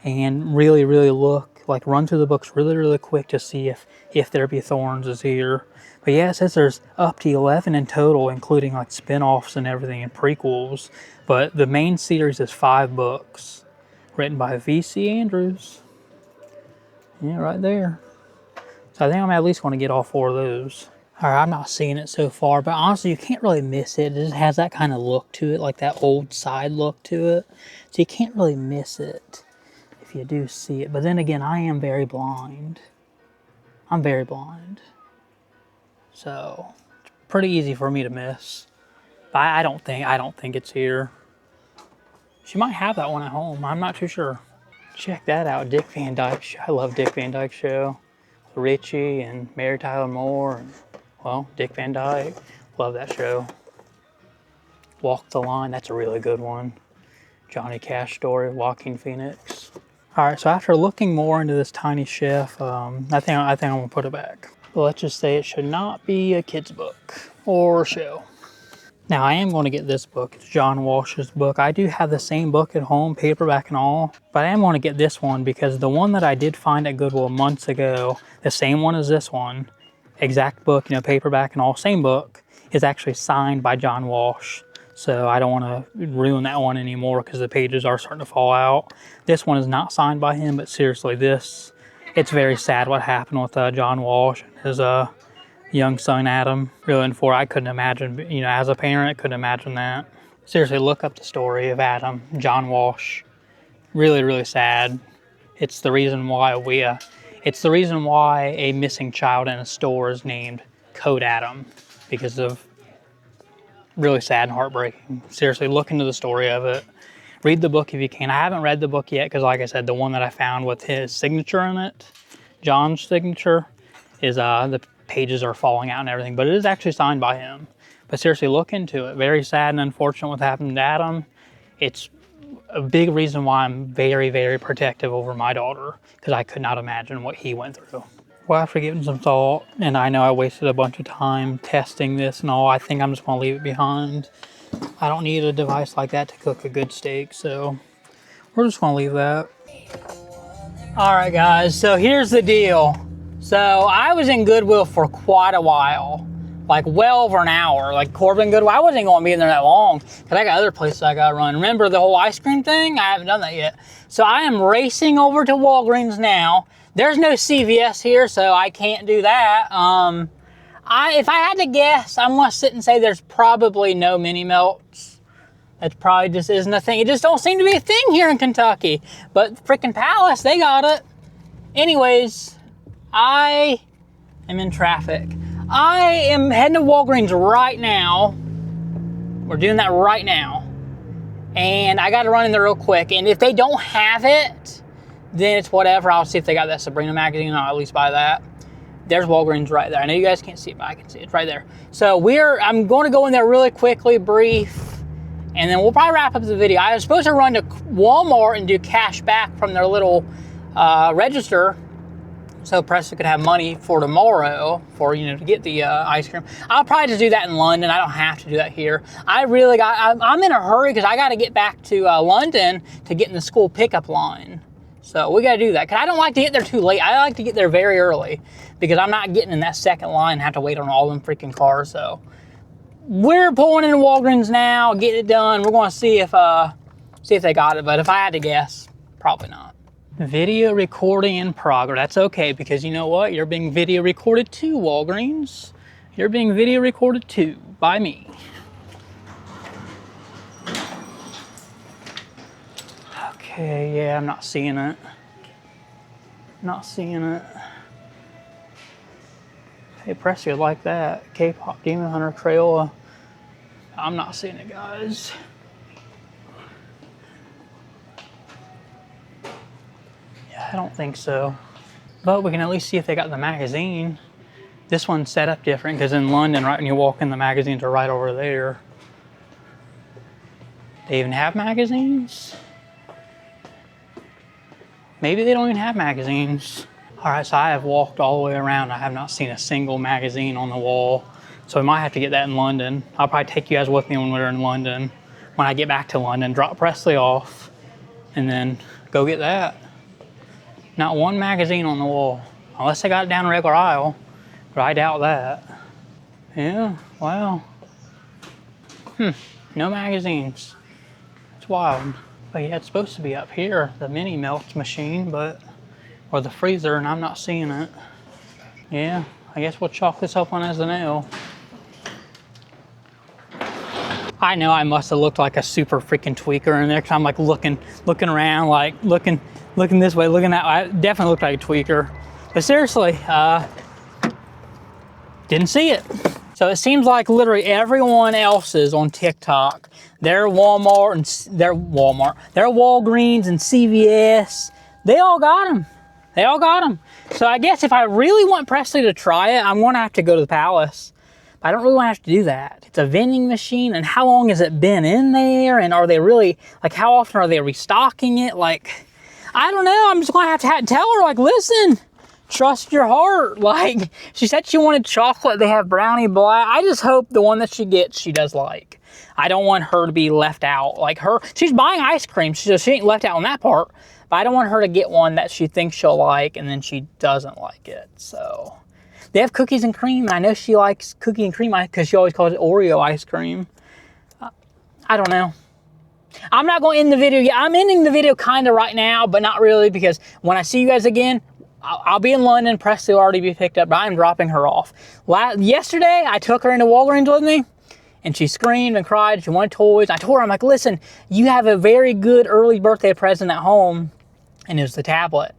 and really, really look, like run through the books really, really quick to see if There Be Thorns is here. But yeah, it says there's up to 11 in total, including like spin-offs and everything and prequels. But the main series is 5 books, written by V.C. Andrews. Yeah, right there. So I think I'm at least going to get all 4 of those. All right, I'm not seeing it so far, but honestly, you can't really miss it. It just has that kind of look to it, like that old side look to it. So you can't really miss it if you do see it. But then again, I am very blind. I'm very blind. So it's pretty easy for me to miss. But I don't think it's here. She might have that one at home. I'm not too sure. Check that out, Dick Van Dyke. I love Dick Van Dyke Show. Richie and Mary Tyler Moore and, well, Dick Van Dyke. Love that show. Walk the Line, that's a really good one. Johnny Cash Story, Joaquin Phoenix. All right, so after looking more into this tiny chef, I think I'm gonna put it back. But let's just say it should not be a kid's book or show. Now I am going to get this book. It's John Walsh's book. I do have the same book at home, paperback and all, but I am going to get this one because the one that I did find at Goodwill months ago, the same one as this one, exact book, you know, paperback and all, same book, is actually signed by John Walsh. So I don't want to ruin that one anymore because the pages are starting to fall out. This one is not signed by him, but seriously, it's very sad what happened with John Walsh and his young son Adam. Really, I couldn't imagine, you know, as a parent, I couldn't imagine that. Seriously, look up the story of Adam, John Walsh. Really, really sad. It's the reason why a missing child in a store is named Code Adam, because of really sad and heartbreaking. Seriously, look into the story of it. Read the book if you can. I haven't read the book yet because, like I said, the one that I found with his signature in it, John's signature, is the pages are falling out and everything, but it is actually signed by him. But seriously, look into it. Very sad and unfortunate what happened to Adam. It's a big reason why I'm very, very protective over my daughter, because I could not imagine what he went through. Well, after giving some thought, and I know I wasted a bunch of time testing this and all, I think I'm just going to leave it behind. I don't need a device like that to cook a good steak, so we're just going to leave that. All right, guys, so here's the deal. So I was in Goodwill for quite a while, like well over an hour, like Corbin Goodwill. I wasn't going to be in there that long because I got other places I got to run. Remember the whole ice cream thing? I haven't done that yet. So I am racing over to Walgreens now. There's no CVS here, so I can't do that. If I had to guess, I'm going to sit and say there's probably no mini melts. That probably just isn't a thing. It just don't seem to be a thing here in Kentucky. But freaking Palace, they got it. Anyways, I am in traffic. I am heading to Walgreens right now. We're doing that right now. And I got to run in there real quick. And if they don't have it, then it's whatever. I'll see if they got that Sabrina magazine, and I'll at least buy that. There's Walgreens right there. I know you guys can't see it, but I can see it. It's right there. So I'm going to go in there really quickly, brief, and then we'll probably wrap up the video. I was supposed to run to Walmart and do cash back from their little register, so Presley could have money for tomorrow for, you know, to get the ice cream. I'll probably just do that in London. I don't have to do that here. I'm in a hurry because I got to get back to London to get in the school pickup line. So we gotta do that, because I don't like to get there too late. I like to get there very early, because I'm not getting in that second line and have to wait on all them freaking cars. So we're pulling into Walgreens now, getting it done. We're gonna see if they got it, but if I had to guess, probably not. Video recording in progress. That's okay, because you know what? You're being video recorded too, Walgreens. You're being video recorded too, by me. Okay, yeah, I'm not seeing it. Not seeing it. Hey, Presley, like that. K-pop, Demon Hunter, Crayola. I'm not seeing it, guys. Yeah, I don't think so. But we can at least see if they got the magazine. This one's set up different, because in London, right when you walk in, the magazines are right over there. They even have magazines? Maybe they don't even have magazines. All right, so I have walked all the way around. I have not seen a single magazine on the wall. So we might have to get that in London. I'll probably take you guys with me when we're in London. When I get back to London, drop Presley off, and then go get that. Not one magazine on the wall, unless they got it down a regular aisle, but I doubt that. Yeah, wow. No magazines. It's wild. But yeah, it's supposed to be up here, the mini melt machine, or the freezer, and I'm not seeing it. Yeah, I guess we'll chalk this up on as an L. I know I must have looked like a super freaking tweaker in there, because I'm like looking around, like looking this way, looking that way. I definitely looked like a tweaker. But seriously, didn't see it. So it seems like literally everyone else's on TikTok, their Walgreens and CVS, they all got them. They all got them. So I guess if I really want Presley to try it, I'm gonna have to go to the Palace. But I don't really want to have to do that. It's a vending machine, and how long has it been in there? And are they really, like, how often are they restocking it? Like, I don't know. I'm just gonna have to tell her, like, listen, trust your heart. Like, she said she wanted chocolate. They have brownie black. I just hope the one that she gets, she does like. I don't want her to be left out. Like she's buying ice cream, so she ain't left out on that part. But I don't want her to get one that she thinks she'll like and then she doesn't like it. So they have cookies and cream. I know she likes cookie and cream because she always calls it Oreo ice cream. I don't know. I'm not going to end the video yet. I'm ending the video kind of right now, but not really, because when I see you guys again, I'll be in London. Presley will already be picked up, but I'm dropping her off. Yesterday, I took her into Walgreens with me, and she screamed and cried. She wanted toys. I told her, I'm like, listen, you have a very good early birthday present at home, and it was the tablet.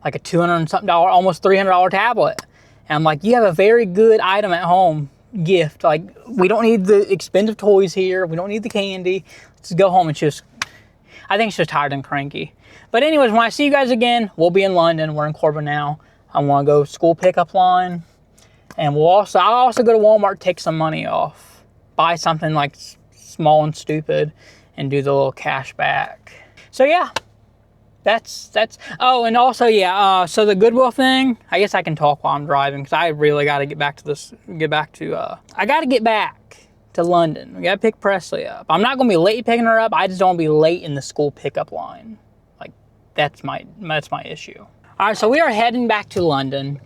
Like a $200 and something, almost $300 tablet. And I'm like, you have a very good item at home, gift. Like, we don't need the expensive toys here. We don't need the candy. Let's go home. And I think she was tired and cranky. But anyways, when I see you guys again, we'll be in London. We're in Corbin now. I want to go school pickup line. And I'll also go to Walmart, take some money off. Buy something like small and stupid and do the little cash back. So yeah, that's, oh, and also, yeah, so the Goodwill thing, I guess I can talk while I'm driving, because I really got to get back to I got to get back to London. We got to pick Presley up. I'm not going to be late picking her up. I just don't want to be late in the school pickup line. Like, that's my issue. All right, so we are heading back to London.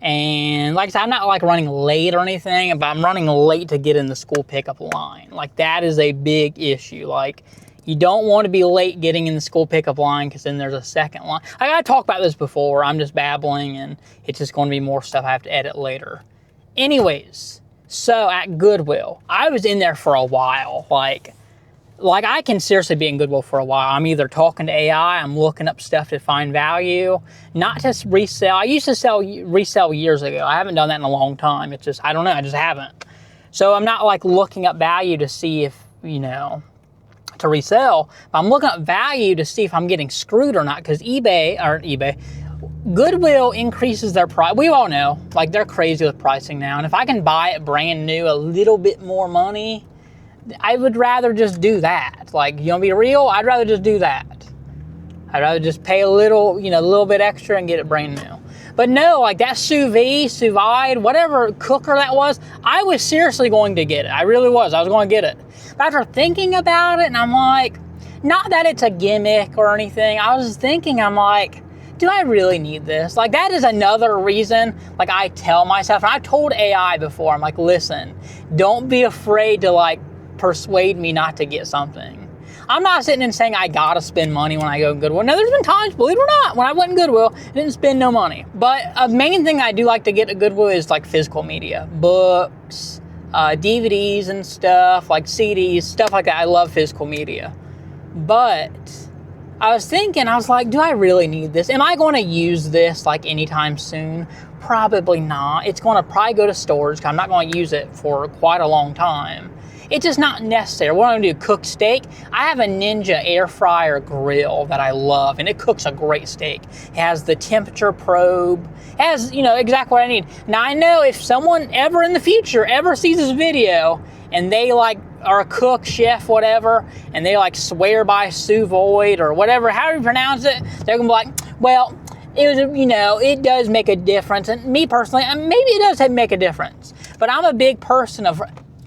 And like I said, I'm not like running late or anything, but I'm running late to get in the school pickup line. Like, that is a big issue. Like, you don't want to be late getting in the school pickup line, because then there's a second line. I gotta talk about this before. I'm just babbling, and it's just going to be more stuff I have to edit later. Anyways, so at Goodwill, I was in there for a while. Like I can seriously be in Goodwill for a while. I'm either talking to AI, I'm looking up stuff to find value, not to resell. I used to resell years ago. I haven't done that in a long time. It's just, I don't know, I just haven't. So I'm not like looking up value to see if, to resell. But I'm looking up value to see if I'm getting screwed or not, because Goodwill increases their price. We all know, like, they're crazy with pricing now. And if I can buy it brand new, a little bit more money, I would rather just do that. Like, you want to be real? I'd rather just do that. I'd rather just pay a little bit extra and get it brand new. But no, like that sous vide, whatever cooker that was, I was seriously going to get it. I really was. I was going to get it. But after thinking about it, and I'm like, not that it's a gimmick or anything. I was thinking, I'm like, do I really need this? Like, that is another reason, like, I tell myself, and I've told AI before, I'm like, listen, don't be afraid to, like, persuade me not to get something. I'm not sitting and saying I gotta spend money when I go to Goodwill. Now, there's been times, believe it or not, when I went to Goodwill, I didn't spend no money. But a main thing I do like to get at Goodwill is like physical media, books, DVDs and stuff, like CDs, stuff like that. I love physical media. But I was thinking, I was like, do I really need this? Am I going to use this like anytime soon? Probably not. It's going to probably go to storage because I'm not going to use it for quite a long time. It's just not necessary. What I'm going to do, cook steak. I have a Ninja air fryer grill that I love, and it cooks a great steak. It has the temperature probe. It has, exactly what I need. Now, I know if someone ever in the future ever sees this video and they like are a cook, chef, whatever, and they like swear by sous vide or whatever, however you pronounce it, they're going to be like, well, it does make a difference. And me personally, maybe it does make a difference. But I'm a big person of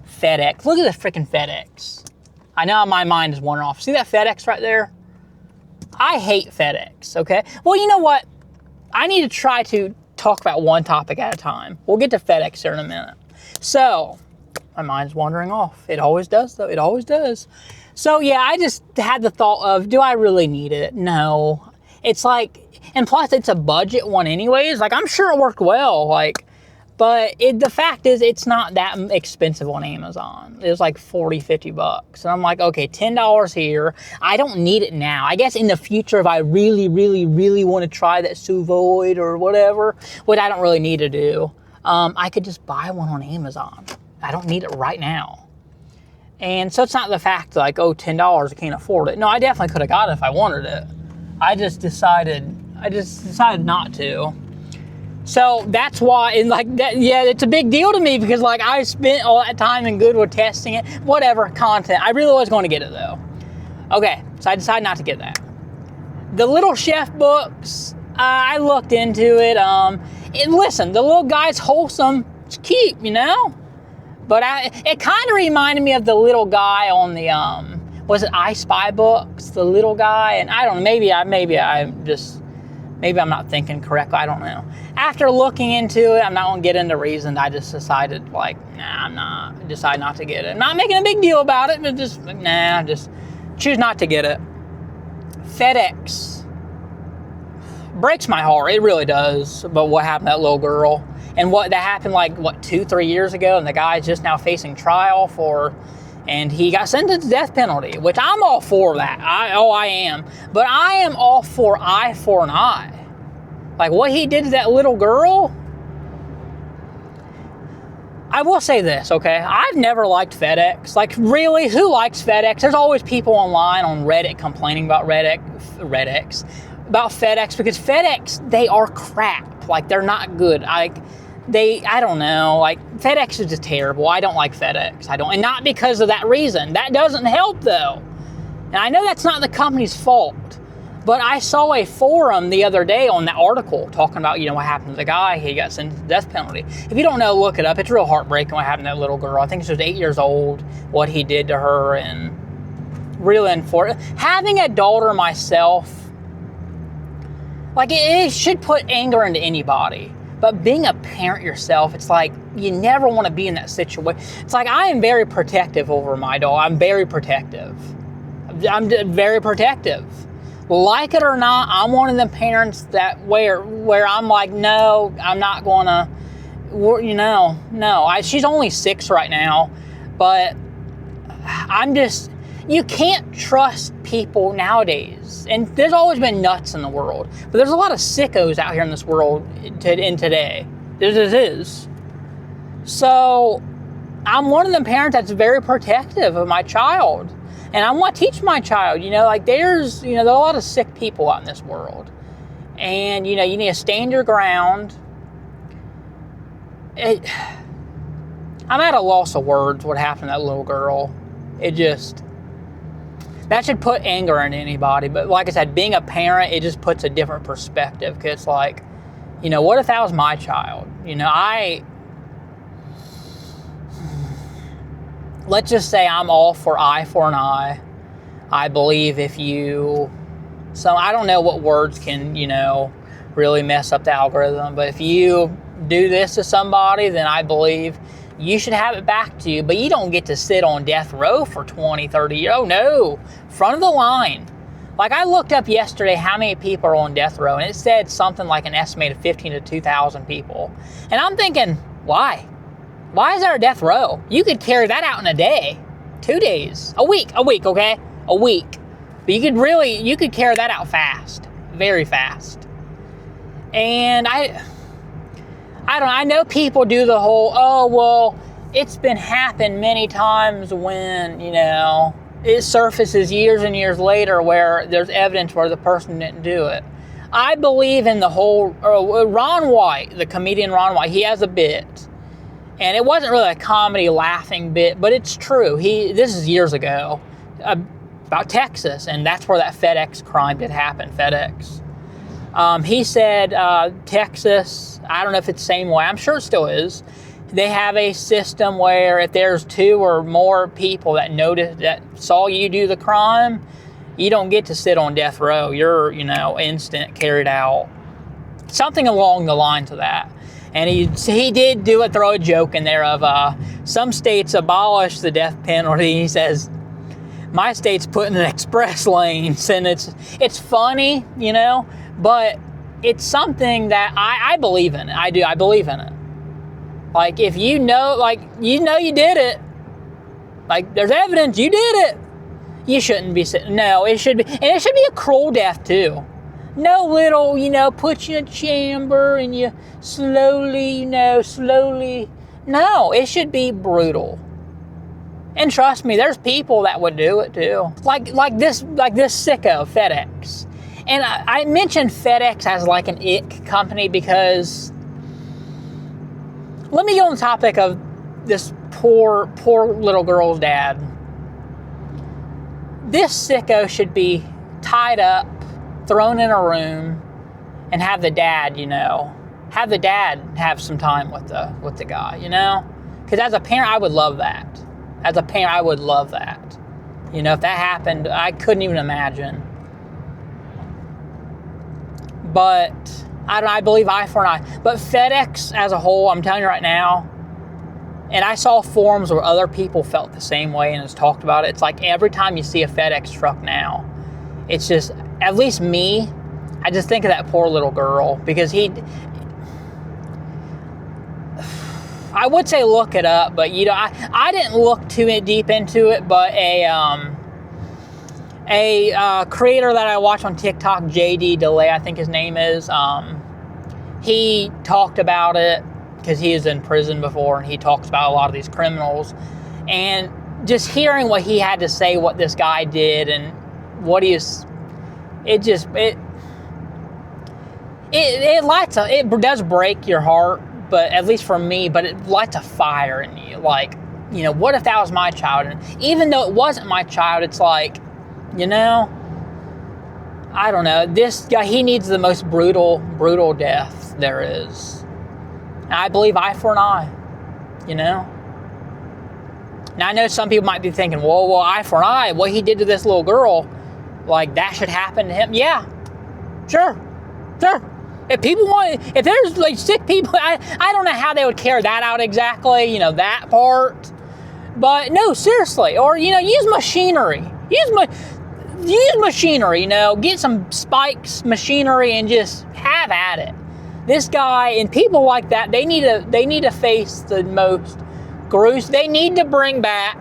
FedEx. Look at the freaking FedEx. I know my mind is wandering off. See that FedEx right there? I hate FedEx, okay? Well, you know what? I need to try to talk about one topic at a time. We'll get to FedEx here in a minute. So, my mind's wandering off. It always does, though. It always does. So, yeah, I just had the thought of, do I really need it? No. It's like, and plus it's a budget one anyways. Like, I'm sure it worked well, but the fact is it's not that expensive on Amazon. It was like $40-50. And I'm like, okay, $10 here. I don't need it now. I guess in the future, if I really, really, really want to try that sous vide or whatever, what I don't really need to do, I could just buy one on Amazon. I don't need it right now. And so it's not the fact like, oh, $10, I can't afford it. No, I definitely could have got it if I wanted it. I just decided not to. So that's why, and like that, yeah, it's a big deal to me because like I spent all that time in Goodwill testing it, whatever content. I really was going to get it though. Okay, so I decided not to get that. The Little Chef books, I looked into it. And listen, the little guy's wholesome. It's cute, But it kind of reminded me of the little guy on the was it I Spy books? The little guy, and I don't know. Maybe I'm not thinking correctly. I don't know. After looking into it, I'm not going to get into reasons. I just decided, like, decide not to get it. I'm not making a big deal about it, but just choose not to get it. FedEx breaks my heart. It really does. But what happened to that little girl? And that happened 2-3 years ago, and the guy's just now facing trial and he got sentenced to death penalty, which I'm all for that. I am. But I am all for eye for an eye. Like what he did to that little girl. I will say this, okay? I've never liked FedEx. Like, really, who likes FedEx? There's always people online on Reddit complaining about about FedEx, because FedEx, they are crap. Like, they're not good. I don't know. Like, FedEx is just terrible. I don't like FedEx. And not because of that reason. That doesn't help, though. And I know that's not the company's fault. But I saw a forum the other day on that article talking about, what happened to the guy. He got sentenced to death penalty. If you don't know, look it up. It's real heartbreaking what happened to that little girl. I think she was 8 years old, what he did to her, and really unfortunate. Having a daughter myself, like, it should put anger into anybody. But being a parent yourself, it's like, you never want to be in that situation. It's like, I am very protective over my daughter. I'm very protective. Like it or not, I'm one of the parents that where I'm like, no, I'm not going to, no. She's only 6 right now, but you can't trust people nowadays. And there's always been nuts in the world, but there's a lot of sickos out here in this world in today. There is. So I'm one of the parents that's very protective of my child. And I want to teach my child, there's, there are a lot of sick people out in this world. And, you need to stand your ground. I'm at a loss of words what happened to that little girl. That should put anger in anybody. But like I said, being a parent, it just puts a different perspective. Because it's like, what if that was my child? Let's just say I'm all for eye for an eye. I believe if you, so I don't know what words can, really mess up the algorithm, but if you do this to somebody, then I believe you should have it back to you, but you don't get to sit on death row for 20, 30 years. Oh no, front of the line. Like I looked up yesterday how many people are on death row, and it said something like an estimated 15 to 2,000 people. And I'm thinking, why? Why is there a death row? You could carry that out in a day, 2 days, a week, okay? A week. But you could carry that out fast, very fast. And I know people do the whole, oh, well, it's been happened many times when, it surfaces years and years later where there's evidence where the person didn't do it. I believe in the whole, Ron White, the comedian Ron White, he has a bit. And it wasn't really a comedy laughing bit, but it's true. This is years ago, about Texas, and that's where that FedEx crime did happen, FedEx. He said Texas, I don't know if it's the same way, I'm sure it still is. They have a system where if there's 2 or more people that saw you do the crime, you don't get to sit on death row. You're, instant carried out. Something along the lines of that. And he did throw a joke in there of some states abolish the death penalty. He says, my state's putting in express lanes, and it's funny, but it's something that I believe in. I believe in it. Like if you know you did it, like there's evidence you did it, you shouldn't be sitting. No, it should be, and it should be a cruel death too. No little, put you in a chamber and you slowly. No, it should be brutal. And trust me, there's people that would do it too. Like this sicko, FedEx. And I mentioned FedEx as like an ick company because, let me get on the topic of this poor little girl's dad. This sicko should be tied up, thrown in a room, and have the dad, have some time with the guy, Because as a parent, I would love that. As a parent, I would love that. If that happened, I couldn't even imagine. But I believe eye for an eye. But FedEx as a whole, I'm telling you right now, and I saw forums where other people felt the same way and has talked about it. It's like every time you see a FedEx truck now, it's just, at least me, I just think of that poor little girl because I would say look it up, but I didn't look too deep into it, but a creator that I watch on TikTok, JD Delay, I think his name is, he talked about it because he was in prison before, and he talks about a lot of these criminals, and just hearing what he had to say, what this guy did, and what he is, it does break your heart, but at least for me, but it lights a fire in you. Like, what if that was my child? And even though it wasn't my child, it's like, I don't know. This guy, he needs the most brutal death there is. And I believe eye for an eye, Now, I know some people might be thinking, well, eye for an eye, what he did to this little girl, like that should happen to him. Yeah, sure. If there's like sick people, I don't know how they would carry that out exactly, that part. But no, seriously. Or, use machinery. Use machinery, get some spikes, machinery, and just have at it. This guy and people like that, they need to face the most gruesome. They need to bring back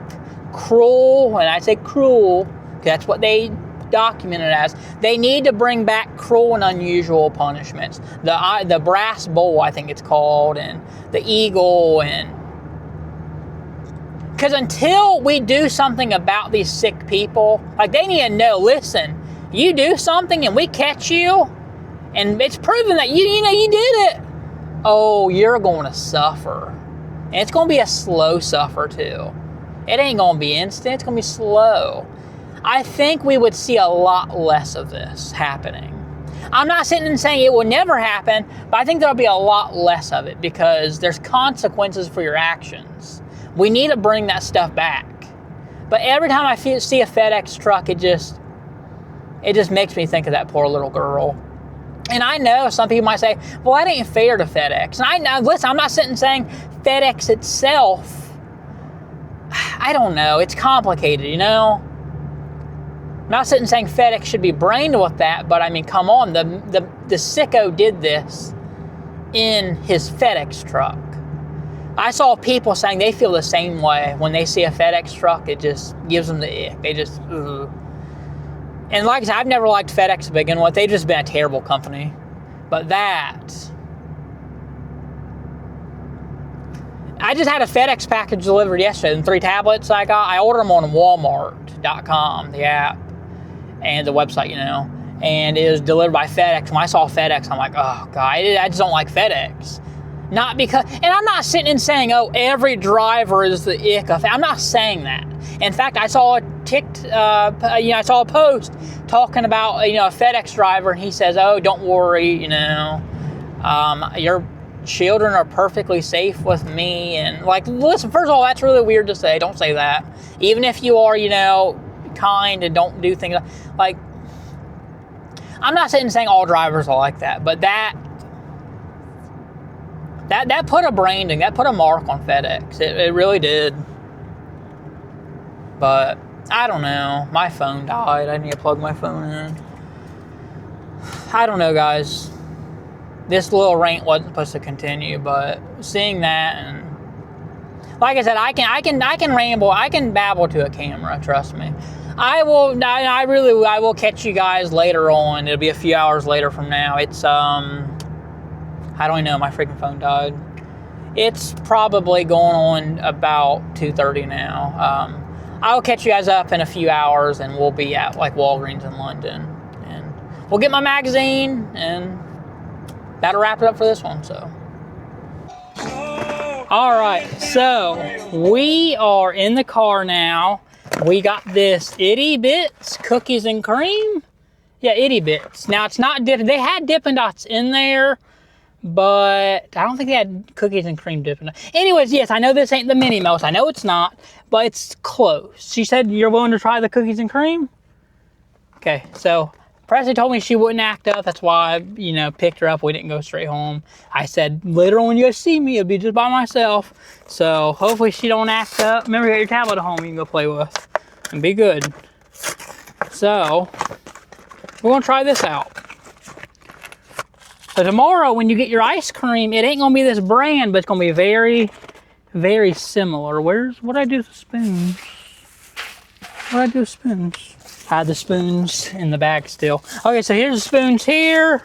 cruel, and I say cruel, that's what they documented as. They need to bring back cruel and unusual punishments. The brass bowl, I think it's called, and the eagle, and because until we do something about these sick people, like they need to know, listen, you do something and we catch you, and it's proven that you did it, oh, you're going to suffer. And it's going to be a slow suffer too. It ain't going to be instant, it's going to be slow. I think we would see a lot less of this happening. I'm not sitting and saying it will never happen, but I think there'll be a lot less of it because there's consequences for your actions. We need to bring that stuff back. But every time I see a FedEx truck, it just makes me think of that poor little girl. And I know some people might say, well, that ain't fair to FedEx. And listen, I'm not sitting saying FedEx itself. I don't know. It's complicated, you know? I'm not sitting saying FedEx should be brained with that, but I mean, come on. The sicko did this in his FedEx truck. I saw people saying they feel the same way when they see a FedEx truck. It just gives them the ick. They just, ugh. And like I said, I've never liked FedEx to begin with. They've just been a terrible company. But I just had a FedEx package delivered yesterday. And 3 tablets I got, I ordered them on Walmart.com, the app, and the website, you know. And it was delivered by FedEx. When I saw FedEx, I'm like, oh, God, I just don't like FedEx. Not because, and I'm not sitting and saying, oh, every driver is the ick of, I'm not saying that. In fact, I saw I saw a post talking about, a FedEx driver, and he says, oh, don't worry, your children are perfectly safe with me. And like, listen, first of all, that's really weird to say. Don't say that. Even if you are, kind and don't do things like, I'm not sitting and saying all drivers are like that, but that put a branding, that put a mark on FedEx. It really did. But I don't know. My phone died. I need to plug my phone in. I don't know, guys. This little rant wasn't supposed to continue, but seeing that, and like I said, I can ramble, I can babble to a camera. Trust me. I will catch you guys later on. It'll be a few hours later from now. It's I don't even know. My freaking phone died. It's probably going on about 2:30 now. I'll catch you guys up in a few hours, and we'll be at like Walgreens in London, and we'll get my magazine, and that'll wrap it up for this one. So, all right, so we are in the car now. We got this Itty Bits cookies and cream. Yeah, Itty Bits. Now it's not Dippin'. They had Dippin' Dots in there, but I don't think they had cookies and cream Dippin' Dots. Anyways, yes, I know this ain't the Minnie Mouse. I know it's not, but it's close. She said you're willing to try the cookies and cream? Okay, so Presley told me she wouldn't act up. That's why I, picked her up. We didn't go straight home. I said, later on when you guys see me, it'll be just by myself. So hopefully she don't act up. Remember, you got your tablet at home you can go play with and be good. So we're gonna try this out. So tomorrow when you get your ice cream, it ain't gonna be this brand, but it's gonna be very, very similar. What'd I do with the spoons? What'd I do with spoons? I had the spoons in the bag still. Okay, so here's the spoons here.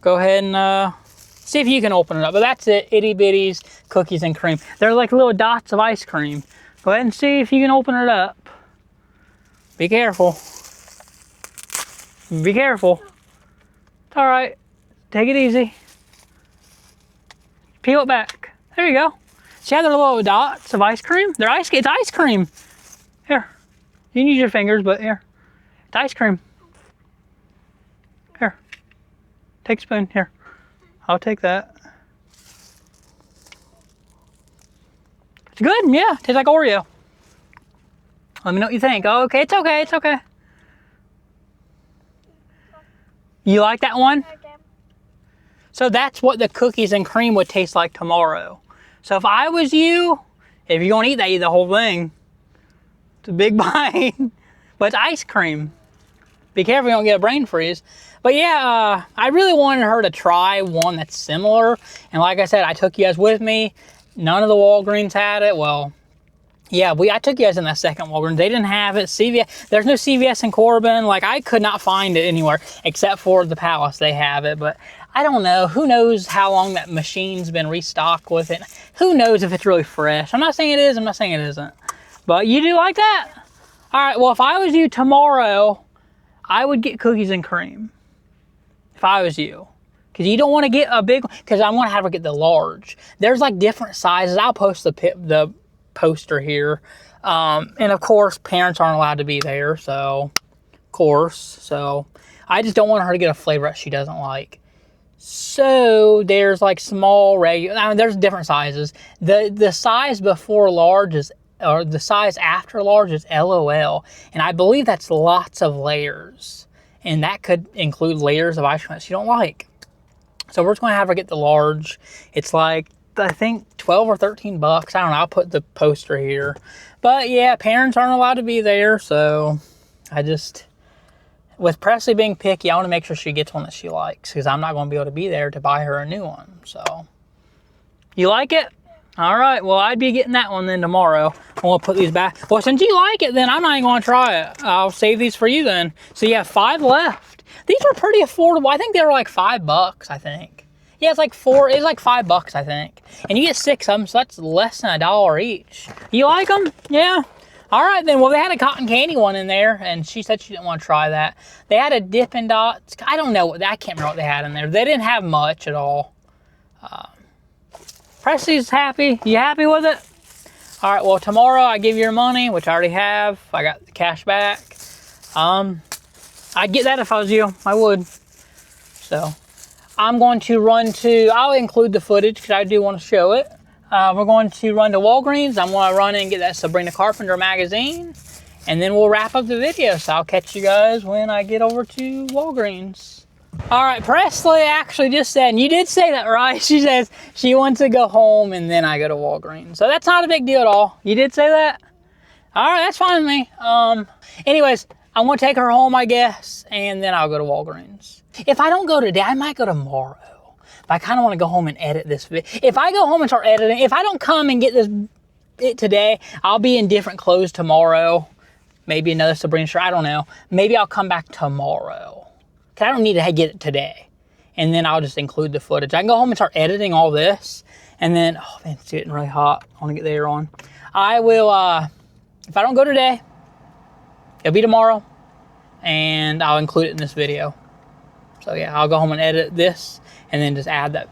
Go ahead and see if you can open it up. But that's it, Itty Bitties cookies and cream. They're like little dots of ice cream. Go ahead and see if you can open it up. Be careful. Be careful. It's all right. Take it easy. Peel it back. There you go. See how they're little dots of ice cream? It's ice cream. Here. You can use your fingers, but here. It's ice cream. Here. Take a spoon. Here. I'll take that. It's good. Yeah. Tastes like Oreo. Let me know what you think. Oh, okay. It's okay. It's okay. You like that one? So that's what the cookies and cream would taste like tomorrow. So if I was you, if you're gonna eat that, eat the whole thing. It's a big bite, but it's ice cream. Be careful you don't get a brain freeze. But yeah, I really wanted her to try one that's similar. And like I said, I took you guys with me. None of the Walgreens had it. Well, yeah, I took you guys in that second Walgreens. They didn't have it. CVS, there's no CVS in Corbin. Like, I could not find it anywhere except for the Palace. They have it, but I don't know. Who knows how long that machine's been restocked with it? Who knows if it's really fresh? I'm not saying it is. I'm not saying it isn't. But you do like that? All right, well, if I was you tomorrow, I would get cookies and cream. If I was you. Because you don't want to get a big one. Because I'm going to have her get the large. There's like different sizes. I'll post the poster here. And of course, parents aren't allowed to be there. So, of course. So, I just don't want her to get a flavor that she doesn't like. So, there's like small, regular. I mean, there's different sizes. The size before large is or the size after large is LOL. And I believe that's lots of layers. And that could include layers of ice cream that she don't like. So we're just going to have her get the large. It's like, I think 12 or 13 bucks. I don't know. I'll put the poster here. But yeah, parents aren't allowed to be there. So I just, with Presley being picky, I want to make sure she gets one that she likes. Because I'm not going to be able to be there to buy her a new one. So, you like it? All right. Well, I'd be getting that one then tomorrow. I'm going to put these back. Well, since you like it, then I'm not even going to try it. I'll save these for you then. So you have 5 left. These were pretty affordable. I think they were like $5, I think. Yeah, it's like $5, I think. And you get 6 of them, so that's less than $1 each. You like them? Yeah. All right, then. Well, they had a cotton candy one in there, and she said she didn't want to try that. They had a Dippin' Dots. I don't know. I can't remember what they had in there. They didn't have much at all. Presley's happy. You happy with it? All right, well, tomorrow I give you your money, which I already have. I got the cash back. I'd get that if I was you. I would. So, I'm going to run to, I'll include the footage because I do want to show it. We're going to run to Walgreens. I'm going to run in and get that Sabrina Carpenter magazine. And then we'll wrap up the video. So, I'll catch you guys when I get over to Walgreens. All right, Presley actually just said, and you did say that, right? She says she wants to go home and then I go to Walgreens. So that's not a big deal at all. You did say that? All right, that's fine with me. Anyways, I'm going to take her home, I guess, and then I'll go to Walgreens. If I don't go today, I might go tomorrow. But I kind of want to go home and edit this video. If I go home and start editing, if I don't come and get it today, I'll be in different clothes tomorrow. Maybe another Sabrina shirt, I don't know. Maybe I'll come back tomorrow. Because I don't need to get it today. And then I'll just include the footage. I can go home and start editing all this. And then, oh man, it's getting really hot. I want to get the air on. I will, if I don't go today, it'll be tomorrow. And I'll include it in this video. So yeah, I'll go home and edit this. And then just add that.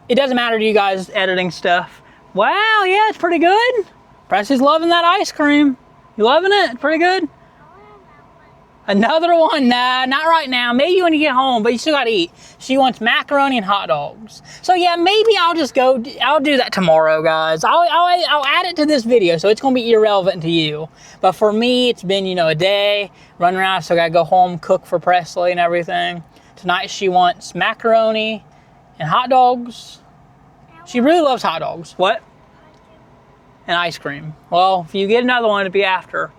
It doesn't matter to you guys editing stuff. Wow, yeah, it's pretty good. Presley's loving that ice cream. You loving it? Pretty good? Another one? Nah, not right now. Maybe when you get home, but you still gotta eat. She wants macaroni and hot dogs. So yeah, maybe I'll just go, I'll do that tomorrow, guys. I'll add it to this video, so it's gonna be irrelevant to you. But for me, it's been, you know, a day, running around, so I gotta go home, cook for Presley and everything. Tonight she wants macaroni and hot dogs. She really loves hot dogs. What? And ice cream. Well, if you get another one, it'll be after.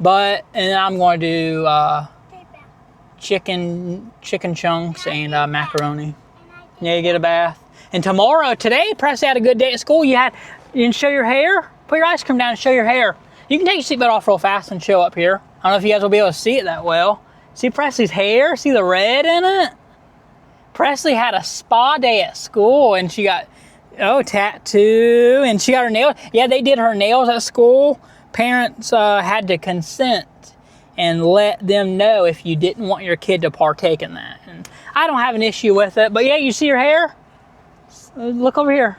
But, and then I'm going to do chicken chunks and macaroni. Yeah, you get a bath. And tomorrow, today, Presley had a good day at school. You didn't show your hair? Put your ice cream down and show your hair. You can take your seatbelt off real fast and show up here. I don't know if you guys will be able to see it that well. See Presley's hair? See the red in it? Presley had a spa day at school and she got, tattoo. And she got her nails. Yeah, they did her nails at school. Parents had to consent and let them know if you didn't want your kid to partake in that. And I don't have an issue with it, but yeah, you see your hair? Look over here.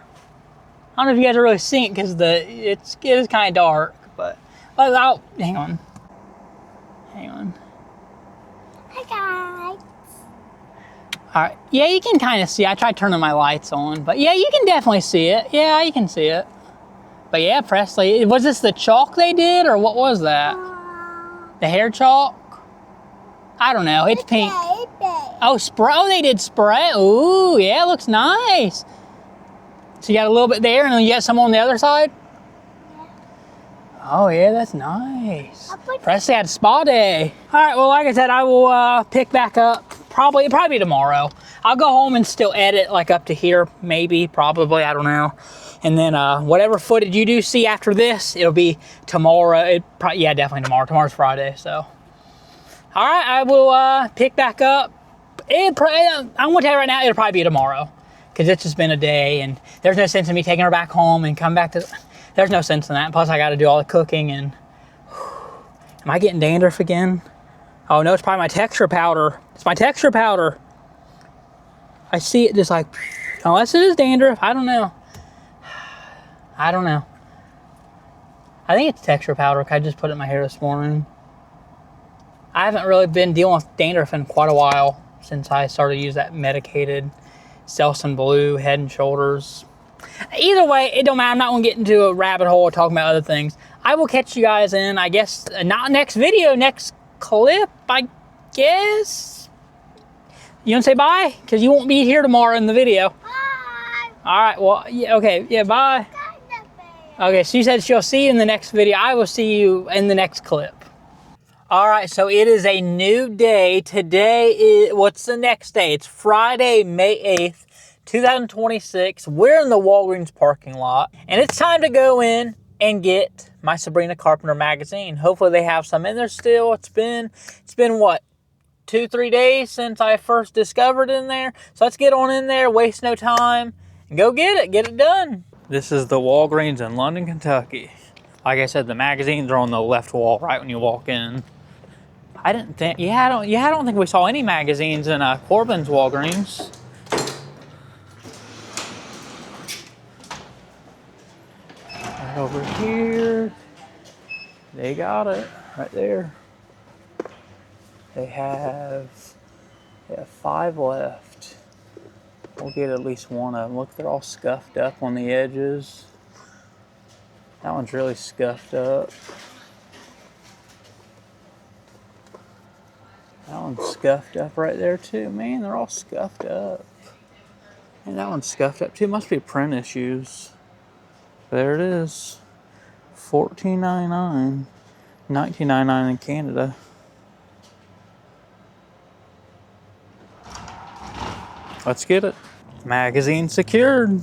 I don't know if you guys are really seeing it because it is kind of dark, but hang on. Hi guys. All right, yeah, you can kind of see. I tried turning my lights on, but yeah, you can definitely see it. Yeah, you can see it. But yeah, Presley, was this the chalk they did, or what was that? The hair chalk? I don't know, it's pink. Oh, spray, they did spray. Ooh, yeah, it looks nice. So you got a little bit there, and then you got some on the other side? Yeah. Oh yeah, that's nice. Presley had a spa day. All right, well, like I said, I will pick back up, probably tomorrow. I'll go home and still edit like up to here, maybe, probably, I don't know. And then whatever footage you do see after this, it'll be tomorrow. Yeah, definitely tomorrow. Tomorrow's Friday, so. All right, I will pick back up. I'm going to tell you right now, it'll probably be tomorrow. Because it's just been a day, and there's no sense in me taking her back home and come back to... There's no sense in that. Plus, I got to do all the cooking, and... Am I getting dandruff again? Oh, no, it's probably my texture powder. It's my texture powder. I see it just like... Unless it is dandruff, I don't know. I don't know. I think it's texture powder. I just put it in my hair this morning. I haven't really been dealing with dandruff in quite a while since I started to use that medicated Selsun Blue Head and Shoulders. Either way, it don't matter. I'm not going to get into a rabbit hole talking about other things. I will catch you guys in, I guess, not next video, next clip, I guess. You want to say bye? Because you won't be here tomorrow in the video. Bye. All right, well, yeah, okay, yeah, bye. Okay, she said she'll see you in the next video. I will see you in the next clip. All right, so it is a new day. Today is, what's the next day? It's Friday, May 8th, 2026. We're in the Walgreens parking lot, and it's time to go in and get my Sabrina Carpenter magazine. Hopefully they have some in there still. It's been what, 2-3 days since I first discovered it in there. So let's get on in there, waste no time, and go get it done. This is the Walgreens in London, Kentucky. Like I said, the magazines are on the left wall right when you walk in. I don't think we saw any magazines in Corbin's Walgreens. Right over here, they got it right there. They have 5 left. We'll get at least one of them. Look, they're all scuffed up on the edges. That one's really scuffed up. That one's scuffed up right there too. Man, they're all scuffed up. And that one's scuffed up too. Must be print issues. There it is. $14.99. $19.99 in Canada. Let's get it. Magazine secured.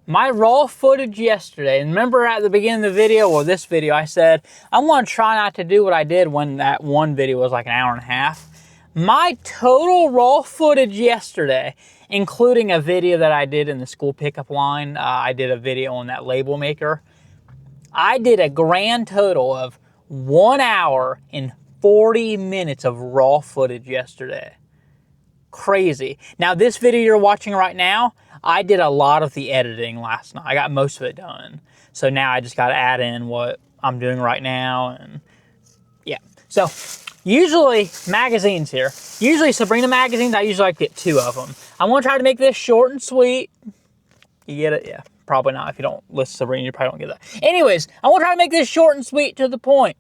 My raw footage yesterday, and remember at the beginning of the video, or this video, I said, I'm gonna try not to do what I did when that one video was like an hour and a half. My total raw footage yesterday, including a video that I did in the school pickup line, I did a video on that label maker. I did a grand total of 1 hour and 40 minutes of raw footage yesterday. Crazy. Now this video you're watching right now, I did a lot of the editing last night. I got most of it done. So now I just got to add in what I'm doing right now. And yeah. So usually magazines here. Usually Sabrina magazines, I usually like to get 2 of them. I'm going to try to make this short and sweet. You get it? Yeah. Probably not. If you don't listen to Sabrina, you probably don't get that. Anyways, I'm going to try to make this short and sweet to the point.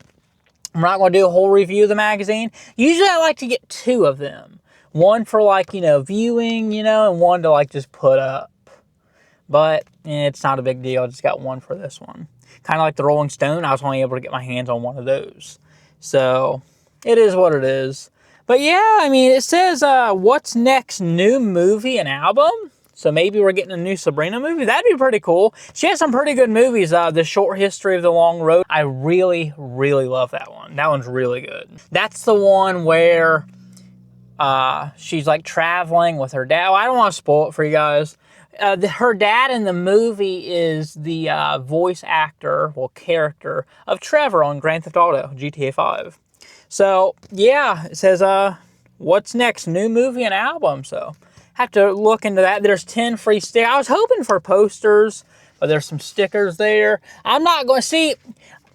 I'm not going to do a whole review of the magazine. Usually I like to get 2 of them. One for like, viewing, and one to like just put up. But it's not a big deal. I just got one for this one. Kind of like the Rolling Stone. I was only able to get my hands on one of those. So it is what it is. But yeah, I mean, it says, what's next, new movie and album? So maybe we're getting a new Sabrina movie. That'd be pretty cool. She has some pretty good movies. The Short History of the Long Road. I really, really love that one. That one's really good. That's the one where she's like traveling with her dad. Well, I don't want to spoil it for you guys. Her dad in the movie is the voice actor, character of Trevor on Grand Theft Auto, GTA 5. So yeah, it says, what's next? New movie and album. So have to look into that. There's 10 free stickers. I was hoping for posters, but there's some stickers there. I'm not going to see.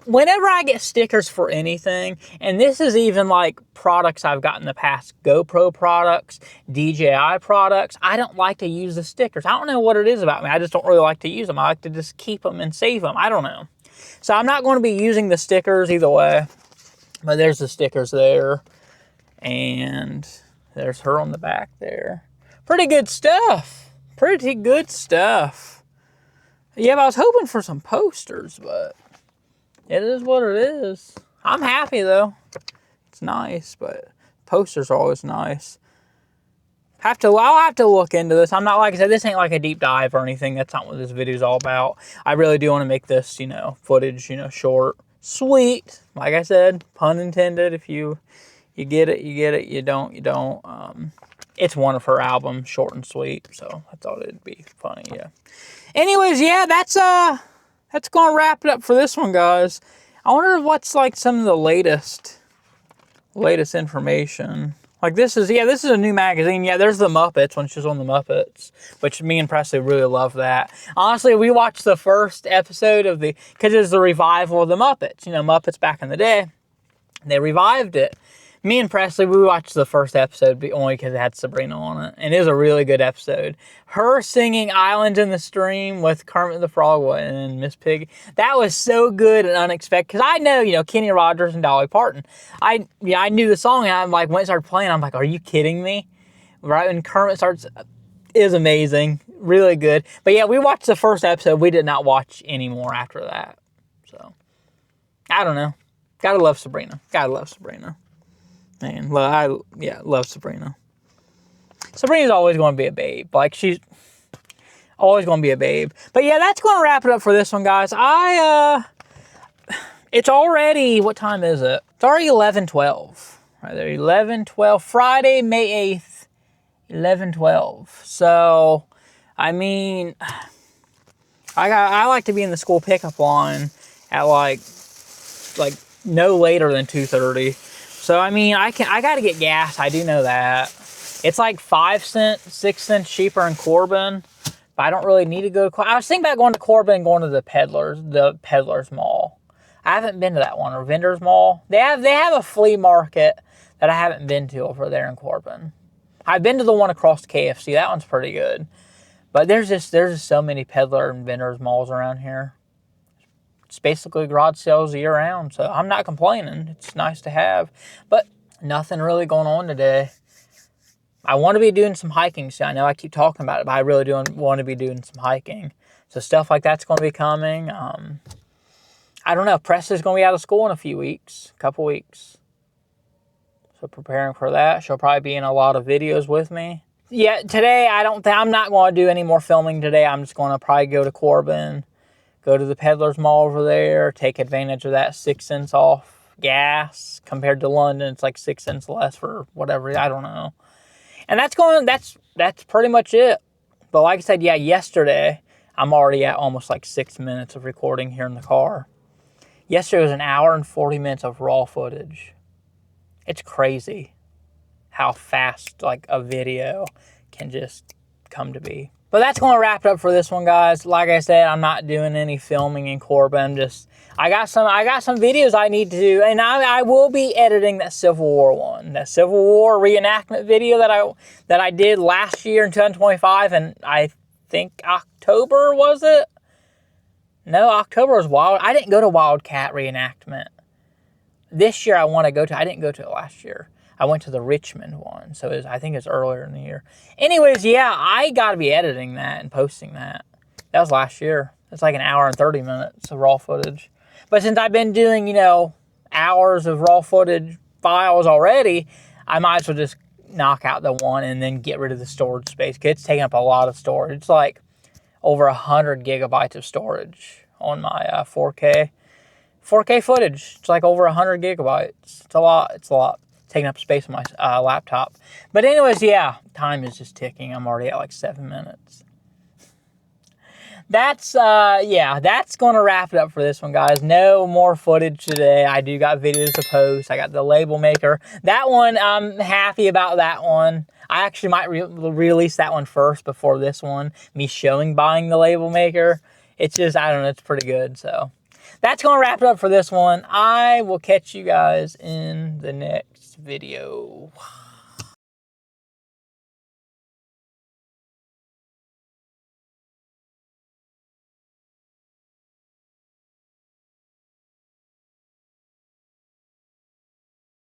Whenever I get stickers for anything, and this is even like products I've got in the past, GoPro products, DJI products, I don't like to use the stickers. I don't know what it is about me. I just don't really like to use them. I like to just keep them and save them. I don't know. So I'm not going to be using the stickers either way. But there's the stickers there. And there's her on the back there. Pretty good stuff. Pretty good stuff. Yeah, but I was hoping for some posters, but it is what it is. I'm happy though. It's nice, but posters are always nice. I'll have to look into this. I'm not, like I said, this ain't like a deep dive or anything. That's not what this video is all about. I really do want to make this, footage, short, sweet. Like I said, pun intended. If you get it, you get it. You don't, you don't. It's one of her albums, short and sweet. So I thought it'd be funny. Yeah. Anyways, yeah, that's gonna wrap it up for this one, guys. I wonder what's like some of the latest information. Like this is a new magazine. Yeah, there's the Muppets when she's on the Muppets, which me and Presley really love that. Honestly, we watched the first episode of because it's the revival of the Muppets. Muppets back in the day, they revived it. Me and Presley, we watched the first episode only because it had Sabrina on it. And it was a really good episode. Her singing Islands in the Stream with Kermit the Frog and Miss Piggy. That was so good and unexpected. Because I know, Kenny Rogers and Dolly Parton. I knew the song, and I'm like, when it started playing, I'm like, are you kidding me? Right when Kermit starts, it is amazing. Really good. But yeah, we watched the first episode. We did not watch any more after that. So, I don't know. Gotta love Sabrina. Gotta love Sabrina. Man, love Sabrina. Sabrina's always going to be a babe. Like, she's always going to be a babe. But yeah, that's going to wrap it up for this one, guys. It's already, what time is it? It's already 11:12. Right there, 11:12. Friday, May 8th, 11:12. So, I mean, I like to be in the school pickup line at like no later than 2:30. So, I mean, I got to get gas. I do know that. It's like 5 cents, 6 cents cheaper in Corbin. But I don't really need to go to Corbin. I was thinking about going to Corbin and going to the Peddlers Mall. I haven't been to that one, or Vendors Mall. They have a flea market that I haven't been to over there in Corbin. I've been to the one across the KFC. That one's pretty good. But there's just so many Peddler and Vendors Malls around here. It's basically garage sales year round, so I'm not complaining. It's nice to have, but nothing really going on today. I want to be doing some hiking soon. I know I keep talking about it, but I really do want to be doing some hiking. So stuff like that's going to be coming. I don't know. Presley's going to be out of school in a couple weeks. So preparing for that. She'll probably be in a lot of videos with me. Yeah, today I'm not going to do any more filming today. I'm just going to probably go to Corbin. Go to the Peddlers Mall over there, take advantage of that 6 cents off gas. Compared to London, it's like 6 cents less for whatever, I don't know. And that's pretty much it. But like I said, yeah, yesterday, I'm already at almost like 6 minutes of recording here in the car. Yesterday was an hour and 40 minutes of raw footage. It's crazy how fast like a video can just come to be. But that's going to wrap it up for this one, guys. Like I said, I'm not doing any filming in Corbin. I got some videos I need to do, and I will be editing that Civil War one, that Civil War reenactment video that I did last year in 2025, and I think October was it? No, October was Wild. I didn't go to Wildcat reenactment. This year I want to go to. I didn't go to it last year. I went to the Richmond one, so I think it's earlier in the year. Anyways, yeah, I got to be editing that and posting that. That was last year. It's like an hour and 30 minutes of raw footage. But since I've been doing, hours of raw footage files already, I might as well just knock out the one and then get rid of the storage space. 'Cause it's taking up a lot of storage. It's like over 100 gigabytes of storage on my 4K footage. It's like over 100 gigabytes. It's a lot. Taking up space on my laptop. But anyways, yeah, time is just ticking. I'm already at like 7 minutes. That's going to wrap it up for this one, guys. No more footage today. I do got videos to post. I got the label maker. That one, I'm happy about that one. I actually might release that one first before this one. Me buying the label maker. It's just, I don't know, it's pretty good. So that's going to wrap it up for this one. I will catch you guys in the next video.